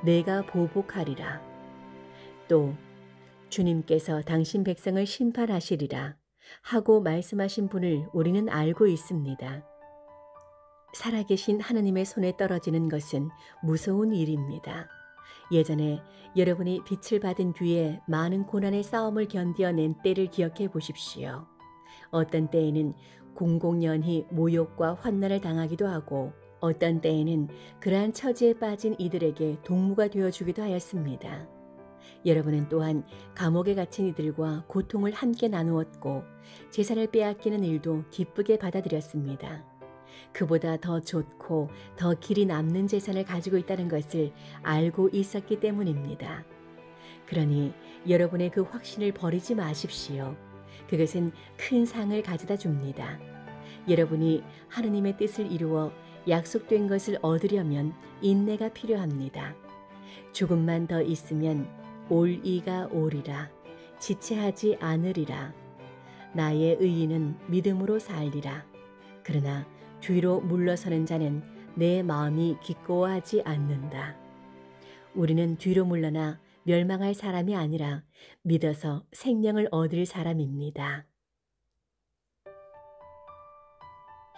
내가 보복하리라. 또 주님께서 당신 백성을 심판하시리라 하고 말씀하신 분을 우리는 알고 있습니다. 살아계신 하느님의 손에 떨어지는 것은 무서운 일입니다. 예전에 여러분이 빛을 받은 뒤에 많은 고난의 싸움을 견뎌낸 때를 기억해 보십시오. 어떤 때에는 공공연히 모욕과 환난을 당하기도 하고 어떤 때에는 그러한 처지에 빠진 이들에게 동무가 되어주기도 하였습니다. 여러분은 또한 감옥에 갇힌 이들과 고통을 함께 나누었고 재산을 빼앗기는 일도 기쁘게 받아들였습니다. 그보다 더 좋고 더 길이 남는 재산을 가지고 있다는 것을 알고 있었기 때문입니다. 그러니 여러분의 그 확신을 버리지 마십시오. 그것은 큰 상을 가져다 줍니다. 여러분이 하느님의 뜻을 이루어 약속된 것을 얻으려면 인내가 필요합니다. 조금만 더 있으면 올 이가 오리라. 지체하지 않으리라. 나의 의인은 믿음으로 살리라. 그러나 뒤로 물러서는 자는 내 마음이 기꺼워하지 않는다. 우리는 뒤로 물러나 멸망할 사람이 아니라 믿어서 생명을 얻을 사람입니다.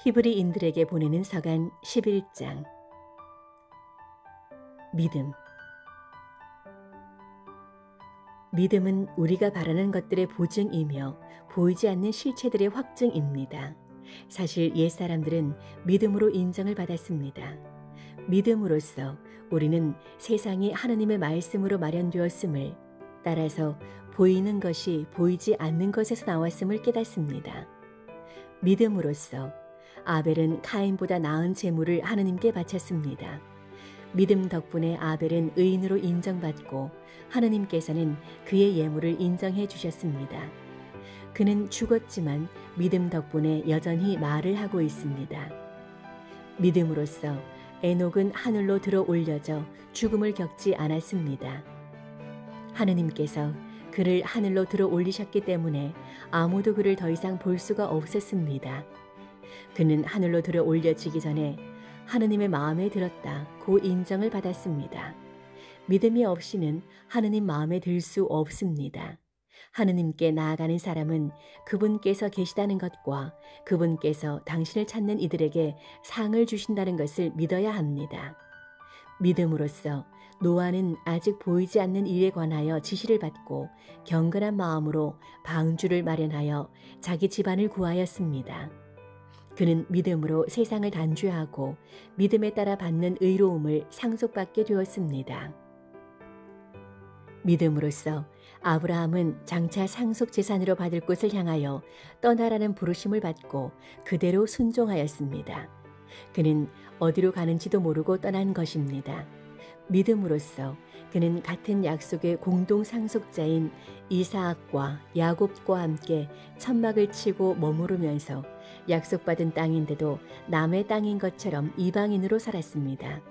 히브리인들에게 보내는 서간 11장. 믿음. 믿음은 우리가 바라는 것들의 보증이며 보이지 않는 실체들의 확증입니다. 사실 옛사람들은 믿음으로 인정을 받았습니다. 믿음으로써 우리는 세상이 하느님의 말씀으로 마련되었음을, 따라서 보이는 것이 보이지 않는 것에서 나왔음을 깨닫습니다. 믿음으로써 아벨은 카인보다 나은 제물을 하느님께 바쳤습니다. 믿음 덕분에 아벨은 의인으로 인정받고 하느님께서는 그의 예물을 인정해 주셨습니다. 그는 죽었지만 믿음 덕분에 여전히 말을 하고 있습니다. 믿음으로써 에녹은 하늘로 들어 올려져 죽음을 겪지 않았습니다. 하느님께서 그를 하늘로 들어 올리셨기 때문에 아무도 그를 더 이상 볼 수가 없었습니다. 그는 하늘로 들어 올려지기 전에 하느님의 마음에 들었다고 인정을 받았습니다. 믿음이 없이는 하느님 마음에 들 수 없습니다. 하느님께 나아가는 사람은 그분께서 계시다는 것과 그분께서 당신을 찾는 이들에게 상을 주신다는 것을 믿어야 합니다. 믿음으로써 노아는 아직 보이지 않는 일에 관하여 지시를 받고 경건한 마음으로 방주를 마련하여 자기 집안을 구하였습니다. 그는 믿음으로 세상을 단죄하고 믿음에 따라 받는 의로움을 상속받게 되었습니다. 믿음으로써 아브라함은 장차 상속 재산으로 받을 곳을 향하여 떠나라는 부르심을 받고 그대로 순종하였습니다. 그는 어디로 가는지도 모르고 떠난 것입니다. 믿음으로써 그는 같은 약속의 공동 상속자인 이사학과 야곱과 함께 천막을 치고 머무르면서 약속받은 땅인데도 남의 땅인 것처럼 이방인으로 살았습니다.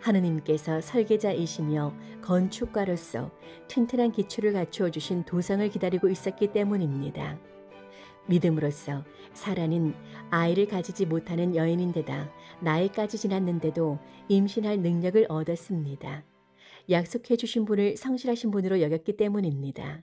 하느님께서 설계자이시며 건축가로서 튼튼한 기초를 갖추어 주신 도성을 기다리고 있었기 때문입니다. 믿음으로써 사라는 아이를 가지지 못하는 여인인데다 나이까지 지났는데도 임신할 능력을 얻었습니다. 약속해 주신 분을 성실하신 분으로 여겼기 때문입니다.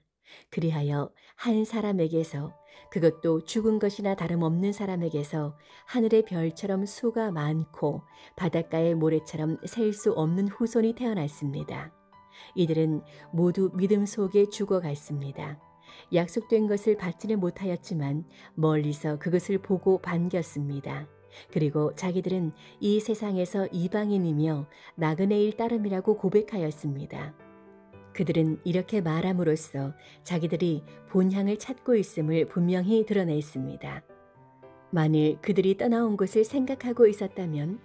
그리하여 한 사람에게서, 그것도 죽은 것이나 다름없는 사람에게서 하늘의 별처럼 수가 많고 바닷가의 모래처럼 셀 수 없는 후손이 태어났습니다. 이들은 모두 믿음 속에 죽어갔습니다. 약속된 것을 받지는 못하였지만 멀리서 그것을 보고 반겼습니다. 그리고 자기들은 이 세상에서 이방인이며 나그네일 따름이라고 고백하였습니다. 그들은 이렇게 말함으로써 자기들이 본향을 찾고 있음을 분명히 드러냈습니다. 만일 그들이 떠나온 곳을 생각하고 있었다면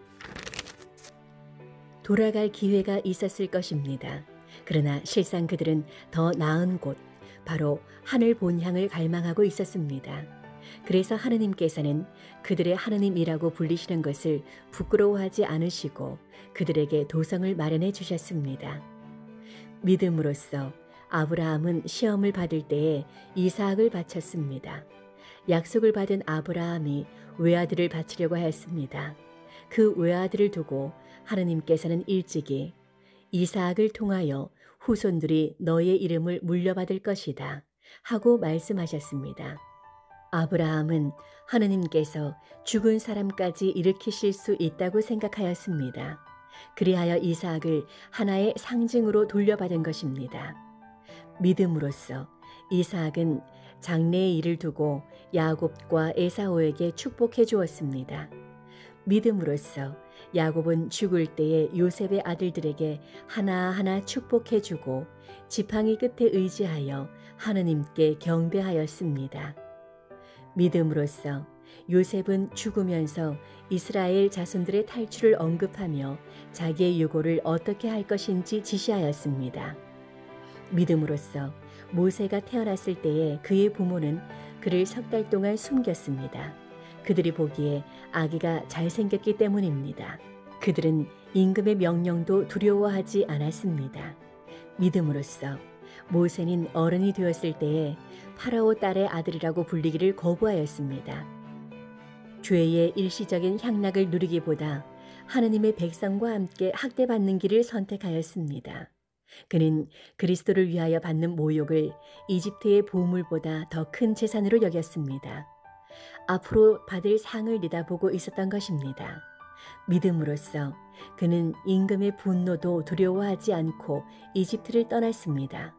돌아갈 기회가 있었을 것입니다. 그러나 실상 그들은 더 나은 곳, 바로 하늘 본향을 갈망하고 있었습니다. 그래서 하느님께서는 그들의 하느님이라고 불리시는 것을 부끄러워하지 않으시고 그들에게 도성을 마련해 주셨습니다. 믿음으로써 아브라함은 시험을 받을 때에 이삭을 바쳤습니다. 약속을 받은 아브라함이 외아들을 바치려고 하였습니다. 그 외아들을 두고 하느님께서는 일찍이 이삭을 통하여 후손들이 너의 이름을 물려받을 것이다 하고 말씀하셨습니다. 아브라함은 하느님께서 죽은 사람까지 일으키실 수 있다고 생각하였습니다. 그리하여 이삭을 하나의 상징으로 돌려받은 것입니다. 믿음으로써 이삭은 장래의 일을 두고 야곱과 에사오에게 축복해 주었습니다. 믿음으로써 야곱은 죽을 때에 요셉의 아들들에게 하나하나 축복해 주고 지팡이 끝에 의지하여 하느님께 경배하였습니다. 믿음으로써 요셉은 죽으면서 이스라엘 자손들의 탈출을 언급하며 자기의 유고를 어떻게 할 것인지 지시하였습니다. 믿음으로써 모세가 태어났을 때에 그의 부모는 그를 3달 동안 숨겼습니다. 그들이 보기에 아기가 잘생겼기 때문입니다. 그들은 임금의 명령도 두려워하지 않았습니다. 믿음으로써 모세는 어른이 되었을 때에 파라오 딸의 아들이라고 불리기를 거부하였습니다. 죄의 일시적인 향락을 누리기보다 하느님의 백성과 함께 학대받는 길을 선택하였습니다. 그는 그리스도를 위하여 받는 모욕을 이집트의 보물보다 더 큰 재산으로 여겼습니다. 앞으로 받을 상을 내다보고 있었던 것입니다. 믿음으로써 그는 임금의 분노도 두려워하지 않고 이집트를 떠났습니다.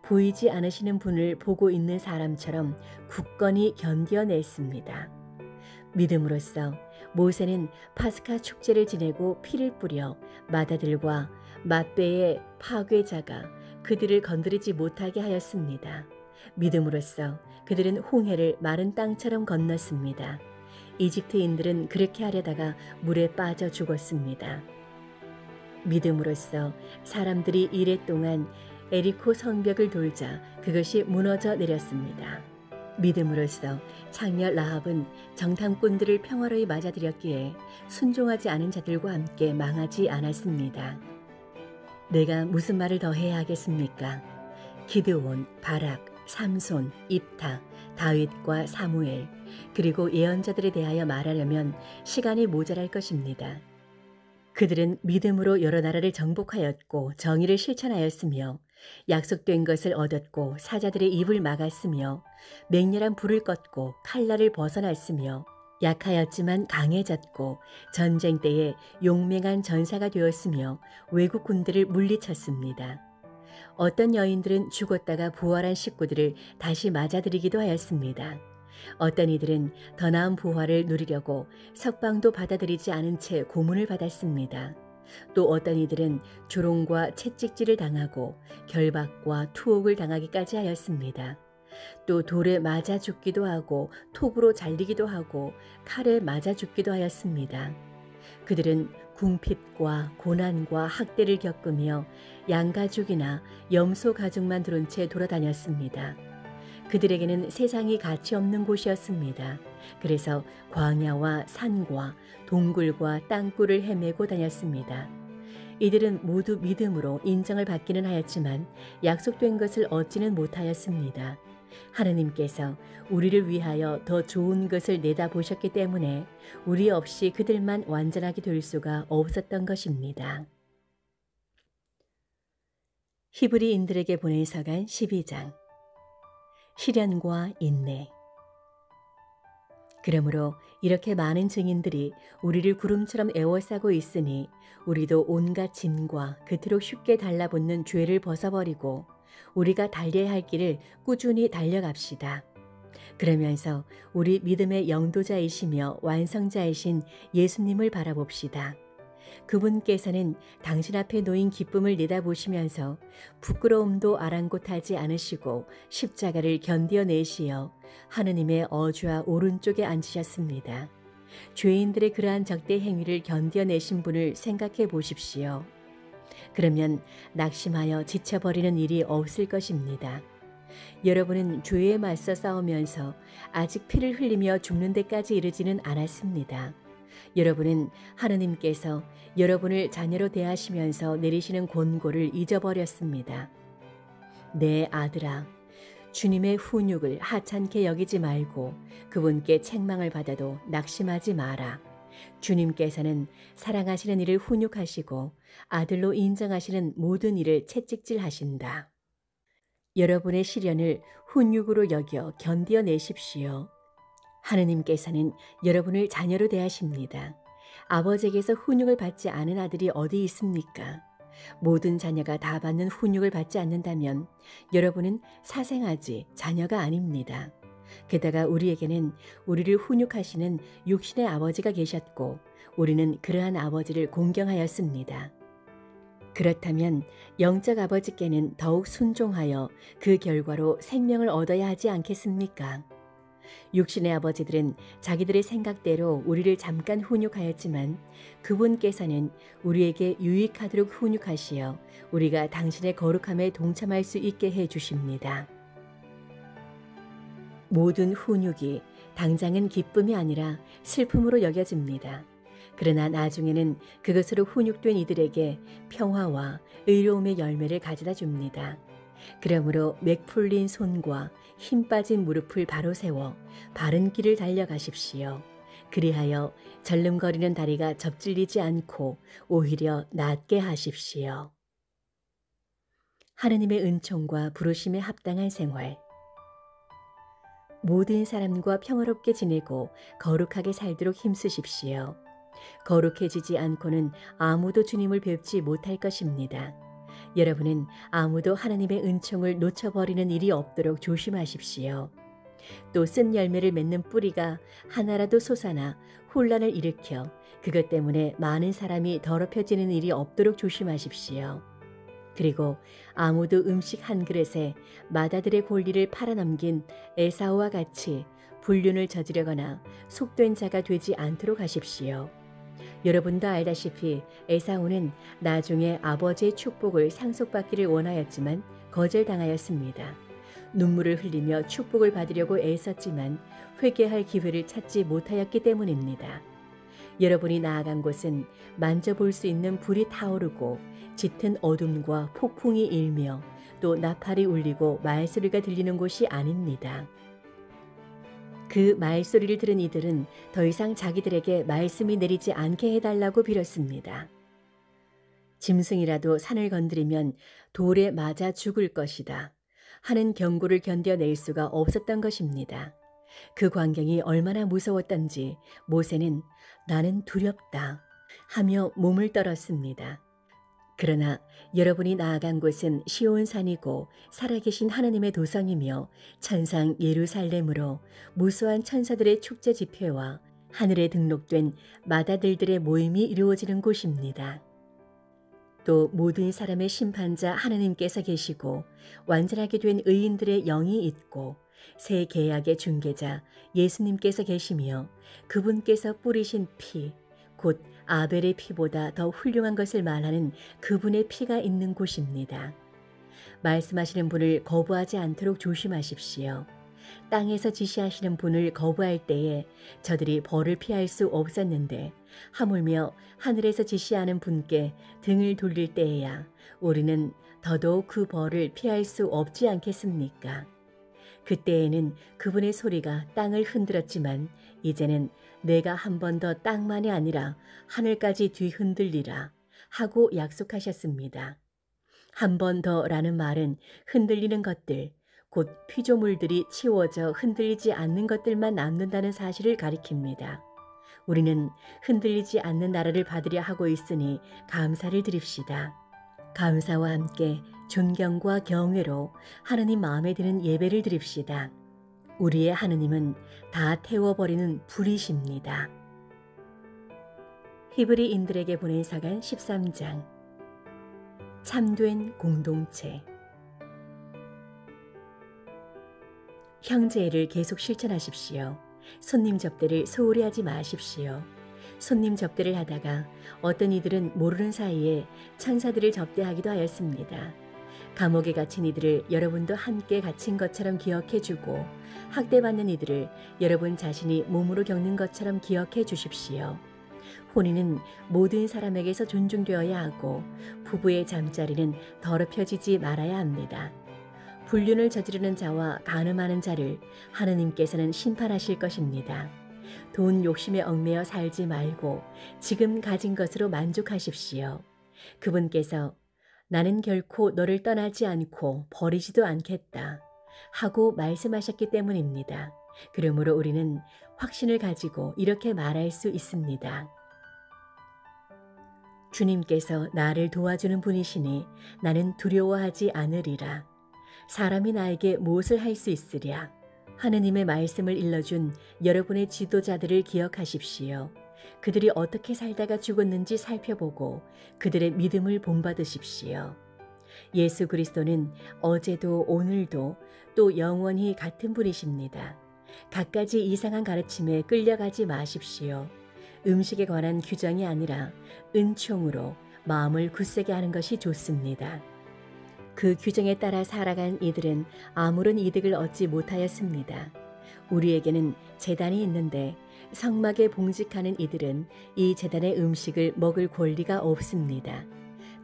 보이지 않으시는 분을 보고 있는 사람처럼 굳건히 견뎌냈습니다. 믿음으로써 모세는 파스카 축제를 지내고 피를 뿌려 맏아들과 맏배의 파괴자가 그들을 건드리지 못하게 하였습니다. 믿음으로써 그들은 홍해를 마른 땅처럼 건넜습니다. 이집트인들은 그렇게 하려다가 물에 빠져 죽었습니다. 믿음으로써 사람들이 이래 동안 에리코 성벽을 돌자 그것이 무너져 내렸습니다. 믿음으로써 창녀 라합은 정탐꾼들을 평화로이 맞아들였기에 순종하지 않은 자들과 함께 망하지 않았습니다. 내가 무슨 말을 더 해야 하겠습니까? 기드온, 바락, 삼손, 입타, 다윗과 사무엘, 그리고 예언자들에 대하여 말하려면 시간이 모자랄 것입니다. 그들은 믿음으로 여러 나라를 정복하였고 정의를 실천하였으며 약속된 것을 얻었고 사자들의 입을 막았으며 맹렬한 불을 껐고 칼날을 벗어났으며 약하였지만 강해졌고 전쟁 때에 용맹한 전사가 되었으며 외국 군대를 물리쳤습니다. 어떤 여인들은 죽었다가 부활한 식구들을 다시 맞아들이기도 하였습니다. 어떤 이들은 더 나은 부활을 누리려고 석방도 받아들이지 않은 채 고문을 받았습니다. 또 어떤 이들은 조롱과 채찍질을 당하고 결박과 투옥을 당하기까지 하였습니다. 또 돌에 맞아 죽기도 하고 톱으로 잘리기도 하고 칼에 맞아 죽기도 하였습니다. 그들은 궁핍과 고난과 학대를 겪으며 양가죽이나 염소 가죽만 두른 채 돌아다녔습니다. 그들에게는 세상이 가치 없는 곳이었습니다. 그래서 광야와 산과 동굴과 땅굴을 헤매고 다녔습니다. 이들은 모두 믿음으로 인정을 받기는 하였지만 약속된 것을 얻지는 못하였습니다. 하느님께서 우리를 위하여 더 좋은 것을 내다보셨기 때문에 우리 없이 그들만 완전하게 될 수가 없었던 것입니다. 히브리인들에게 보낸 서간 12장. 시련과 인내. 그러므로 이렇게 많은 증인들이 우리를 구름처럼 에워싸고 있으니 우리도 온갖 짐과 그토록 쉽게 달라붙는 죄를 벗어버리고 우리가 달려야 할 길을 꾸준히 달려갑시다. 그러면서 우리 믿음의 영도자이시며 완성자이신 예수님을 바라봅시다. 그분께서는 당신 앞에 놓인 기쁨을 내다보시면서 부끄러움도 아랑곳하지 않으시고 십자가를 견디어내시어 하느님의 어주와 오른쪽에 앉으셨습니다. 죄인들의 그러한 적대 행위를 견디어내신 분을 생각해 보십시오. 그러면 낙심하여 지쳐버리는 일이 없을 것입니다. 여러분은 죄에 맞서 싸우면서 아직 피를 흘리며 죽는 데까지 이르지는 않았습니다. 여러분은 하느님께서 여러분을 자녀로 대하시면서 내리시는 권고를 잊어버렸습니다. 내 아들아, 주님의 훈육을 하찮게 여기지 말고 그분께 책망을 받아도 낙심하지 마라. 주님께서는 사랑하시는 이를 훈육하시고 아들로 인정하시는 모든 일을 채찍질하신다. 여러분의 시련을 훈육으로 여겨 견디어내십시오. 하느님께서는 여러분을 자녀로 대하십니다. 아버지에게서 훈육을 받지 않은 아들이 어디 있습니까? 모든 자녀가 다 받는 훈육을 받지 않는다면 여러분은 사생아지 자녀가 아닙니다. 게다가 우리에게는 우리를 훈육하시는 육신의 아버지가 계셨고 우리는 그러한 아버지를 공경하였습니다. 그렇다면 영적 아버지께는 더욱 순종하여 그 결과로 생명을 얻어야 하지 않겠습니까? 육신의 아버지들은 자기들의 생각대로 우리를 잠깐 훈육하였지만 그분께서는 우리에게 유익하도록 훈육하시어 우리가 당신의 거룩함에 동참할 수 있게 해 주십니다. 모든 훈육이 당장은 기쁨이 아니라 슬픔으로 여겨집니다. 그러나 나중에는 그것으로 훈육된 이들에게 평화와 의로움의 열매를 가져다 줍니다. 그러므로 맥 풀린 손과 힘 빠진 무릎을 바로 세워 바른 길을 달려가십시오. 그리하여 절름거리는 다리가 접질리지 않고 오히려 낫게 하십시오. 하느님의 은총과 부르심에 합당한 생활. 모든 사람과 평화롭게 지내고 거룩하게 살도록 힘쓰십시오. 거룩해지지 않고는 아무도 주님을 뵙지 못할 것입니다. 여러분은 아무도 하나님의 은총을 놓쳐버리는 일이 없도록 조심하십시오. 또 쓴 열매를 맺는 뿌리가 하나라도 솟아나 혼란을 일으켜 그것 때문에 많은 사람이 더럽혀지는 일이 없도록 조심하십시오. 그리고 아무도 음식 한 그릇에 맏아들의 권리를 팔아넘긴 에사우와 같이 불륜을 저지르거나 속된 자가 되지 않도록 하십시오. 여러분도 알다시피 에사우는 나중에 아버지의 축복을 상속받기를 원하였지만 거절당하였습니다. 눈물을 흘리며 축복을 받으려고 애썼지만 회개할 기회를 찾지 못하였기 때문입니다. 여러분이 나아간 곳은 만져볼 수 있는 불이 타오르고 짙은 어둠과 폭풍이 일며 또 나팔이 울리고 말소리가 들리는 곳이 아닙니다. 그 말소리를 들은 이들은 더 이상 자기들에게 말씀이 내리지 않게 해달라고 빌었습니다. 짐승이라도 산을 건드리면 돌에 맞아 죽을 것이다 하는 경고를 견뎌낼 수가 없었던 것입니다. 그 광경이 얼마나 무서웠던지 모세는 나는 두렵다 하며 몸을 떨었습니다. 그러나 여러분이 나아간 곳은 시온산이고 살아계신 하나님의 도성이며 천상 예루살렘으로 무수한 천사들의 축제 집회와 하늘에 등록된 맏아들들의 모임이 이루어지는 곳입니다. 또 모든 사람의 심판자 하나님께서 계시고 완전하게 된 의인들의 영이 있고 새 계약의 중개자 예수님께서 계시며 그분께서 뿌리신 피, 곧 아벨의 피보다 더 훌륭한 것을 말하는 그분의 피가 있는 곳입니다. 말씀하시는 분을 거부하지 않도록 조심하십시오. 땅에서 지시하시는 분을 거부할 때에 저들이 벌을 피할 수 없었는데 하물며 하늘에서 지시하는 분께 등을 돌릴 때에야 우리는 더더욱 그 벌을 피할 수 없지 않겠습니까? 그때에는 그분의 소리가 땅을 흔들었지만 이제는 내가 한 번 더 땅만이 아니라 하늘까지 뒤흔들리라 하고 약속하셨습니다. 한 번 더라는 말은 흔들리는 것들, 곧 피조물들이 치워져 흔들리지 않는 것들만 남는다는 사실을 가리킵니다. 우리는 흔들리지 않는 나라를 받으려 하고 있으니 감사를 드립시다. 감사와 함께 존경과 경외로 하느님 마음에 드는 예배를 드립시다. 우리의 하느님은 다 태워버리는 불이십니다. 히브리인들에게 보낸 서간 13장. 참된 공동체. 형제를 계속 실천하십시오. 손님 접대를 소홀히 하지 마십시오. 손님 접대를 하다가 어떤 이들은 모르는 사이에 천사들을 접대하기도 하였습니다. 감옥에 갇힌 이들을 여러분도 함께 갇힌 것처럼 기억해주고 학대받는 이들을 여러분 자신이 몸으로 겪는 것처럼 기억해 주십시오. 혼인은 모든 사람에게서 존중되어야 하고 부부의 잠자리는 더럽혀지지 말아야 합니다. 불륜을 저지르는 자와 간음하는 자를 하느님께서는 심판하실 것입니다. 돈 욕심에 얽매여 살지 말고 지금 가진 것으로 만족하십시오. 그분께서 나는 결코 너를 떠나지 않고 버리지도 않겠다 하고 말씀하셨기 때문입니다. 그러므로 우리는 확신을 가지고 이렇게 말할 수 있습니다. 주님께서 나를 도와주는 분이시니 나는 두려워하지 않으리라. 사람이 나에게 무엇을 할 수 있으랴. 하느님의 말씀을 일러준 여러분의 지도자들을 기억하십시오. 그들이 어떻게 살다가 죽었는지 살펴보고 그들의 믿음을 본받으십시오. 예수 그리스도는 어제도 오늘도 또 영원히 같은 분이십니다. 갖가지 이상한 가르침에 끌려가지 마십시오. 음식에 관한 규정이 아니라 은총으로 마음을 굳세게 하는 것이 좋습니다. 그 규정에 따라 살아간 이들은 아무런 이득을 얻지 못하였습니다. 우리에게는 제단이 있는데 성막에 봉직하는 이들은 이 제단의 음식을 먹을 권리가 없습니다.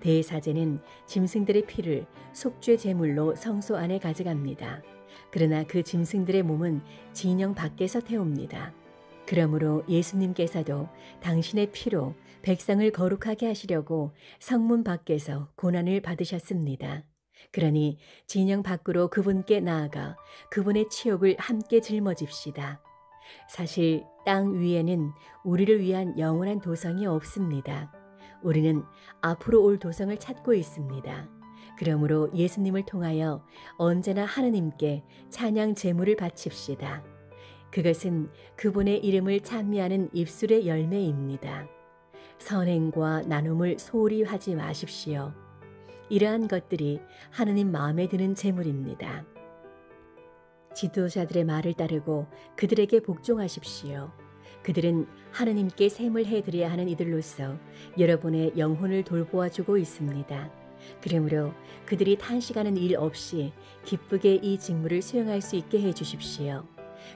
대사제는 짐승들의 피를 속죄 제물로 성소 안에 가져갑니다. 그러나 그 짐승들의 몸은 진영 밖에서 태웁니다. 그러므로 예수님께서도 당신의 피로 백성을 거룩하게 하시려고 성문 밖에서 고난을 받으셨습니다. 그러니 진영 밖으로 그분께 나아가 그분의 치욕을 함께 짊어집시다. 사실 땅 위에는 우리를 위한 영원한 도성이 없습니다. 우리는 앞으로 올 도성을 찾고 있습니다. 그러므로 예수님을 통하여 언제나 하느님께 찬양 제물을 바칩시다. 그것은 그분의 이름을 찬미하는 입술의 열매입니다. 선행과 나눔을 소홀히 하지 마십시오. 이러한 것들이 하느님 마음에 드는 제물입니다. 지도자들의 말을 따르고 그들에게 복종하십시오. 그들은 하느님께 셈을 해드려야 하는 이들로서 여러분의 영혼을 돌보아주고 있습니다. 그러므로 그들이 탄식하는 일 없이 기쁘게 이 직무를 수행할 수 있게 해주십시오.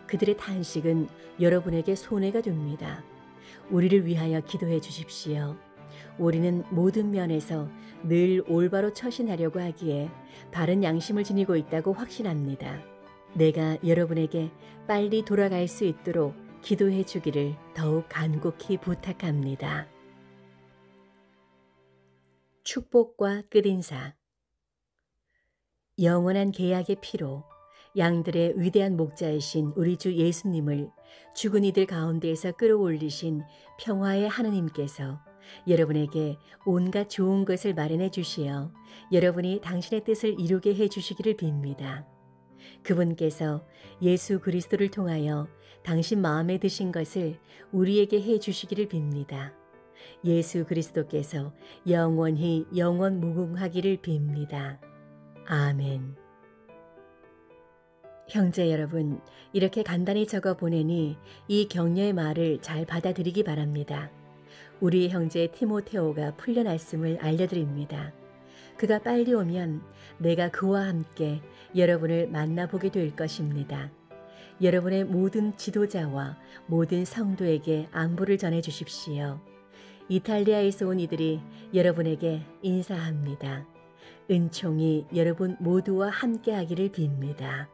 그들의 탄식은 여러분에게 손해가 됩니다. 우리를 위하여 기도해 주십시오. 우리는 모든 면에서 늘 올바로 처신하려고 하기에 바른 양심을 지니고 있다고 확신합니다. 내가 여러분에게 빨리 돌아갈 수 있도록 기도해 주기를 더욱 간곡히 부탁합니다. 축복과 끝인사. 영원한 계약의 피로 양들의 위대한 목자이신 우리 주 예수님을 죽은 이들 가운데에서 끌어올리신 평화의 하느님께서 여러분에게 온갖 좋은 것을 마련해 주시어 여러분이 당신의 뜻을 이루게 해 주시기를 빕니다. 그분께서 예수 그리스도를 통하여 당신 마음에 드신 것을 우리에게 해 주시기를 빕니다. 예수 그리스도께서 영원히 영원무궁하기를 빕니다. 아멘. 형제 여러분, 이렇게 간단히 적어 보내니 이 격려의 말을 잘 받아들이기 바랍니다. 우리 형제 티모테오가 풀려났음을 알려드립니다. 그가 빨리 오면 내가 그와 함께 여러분을 만나보게 될 것입니다. 여러분의 모든 지도자와 모든 성도에게 안부를 전해 주십시오. 이탈리아에서 온 이들이 여러분에게 인사합니다. 은총이 여러분 모두와 함께 하기를 빕니다.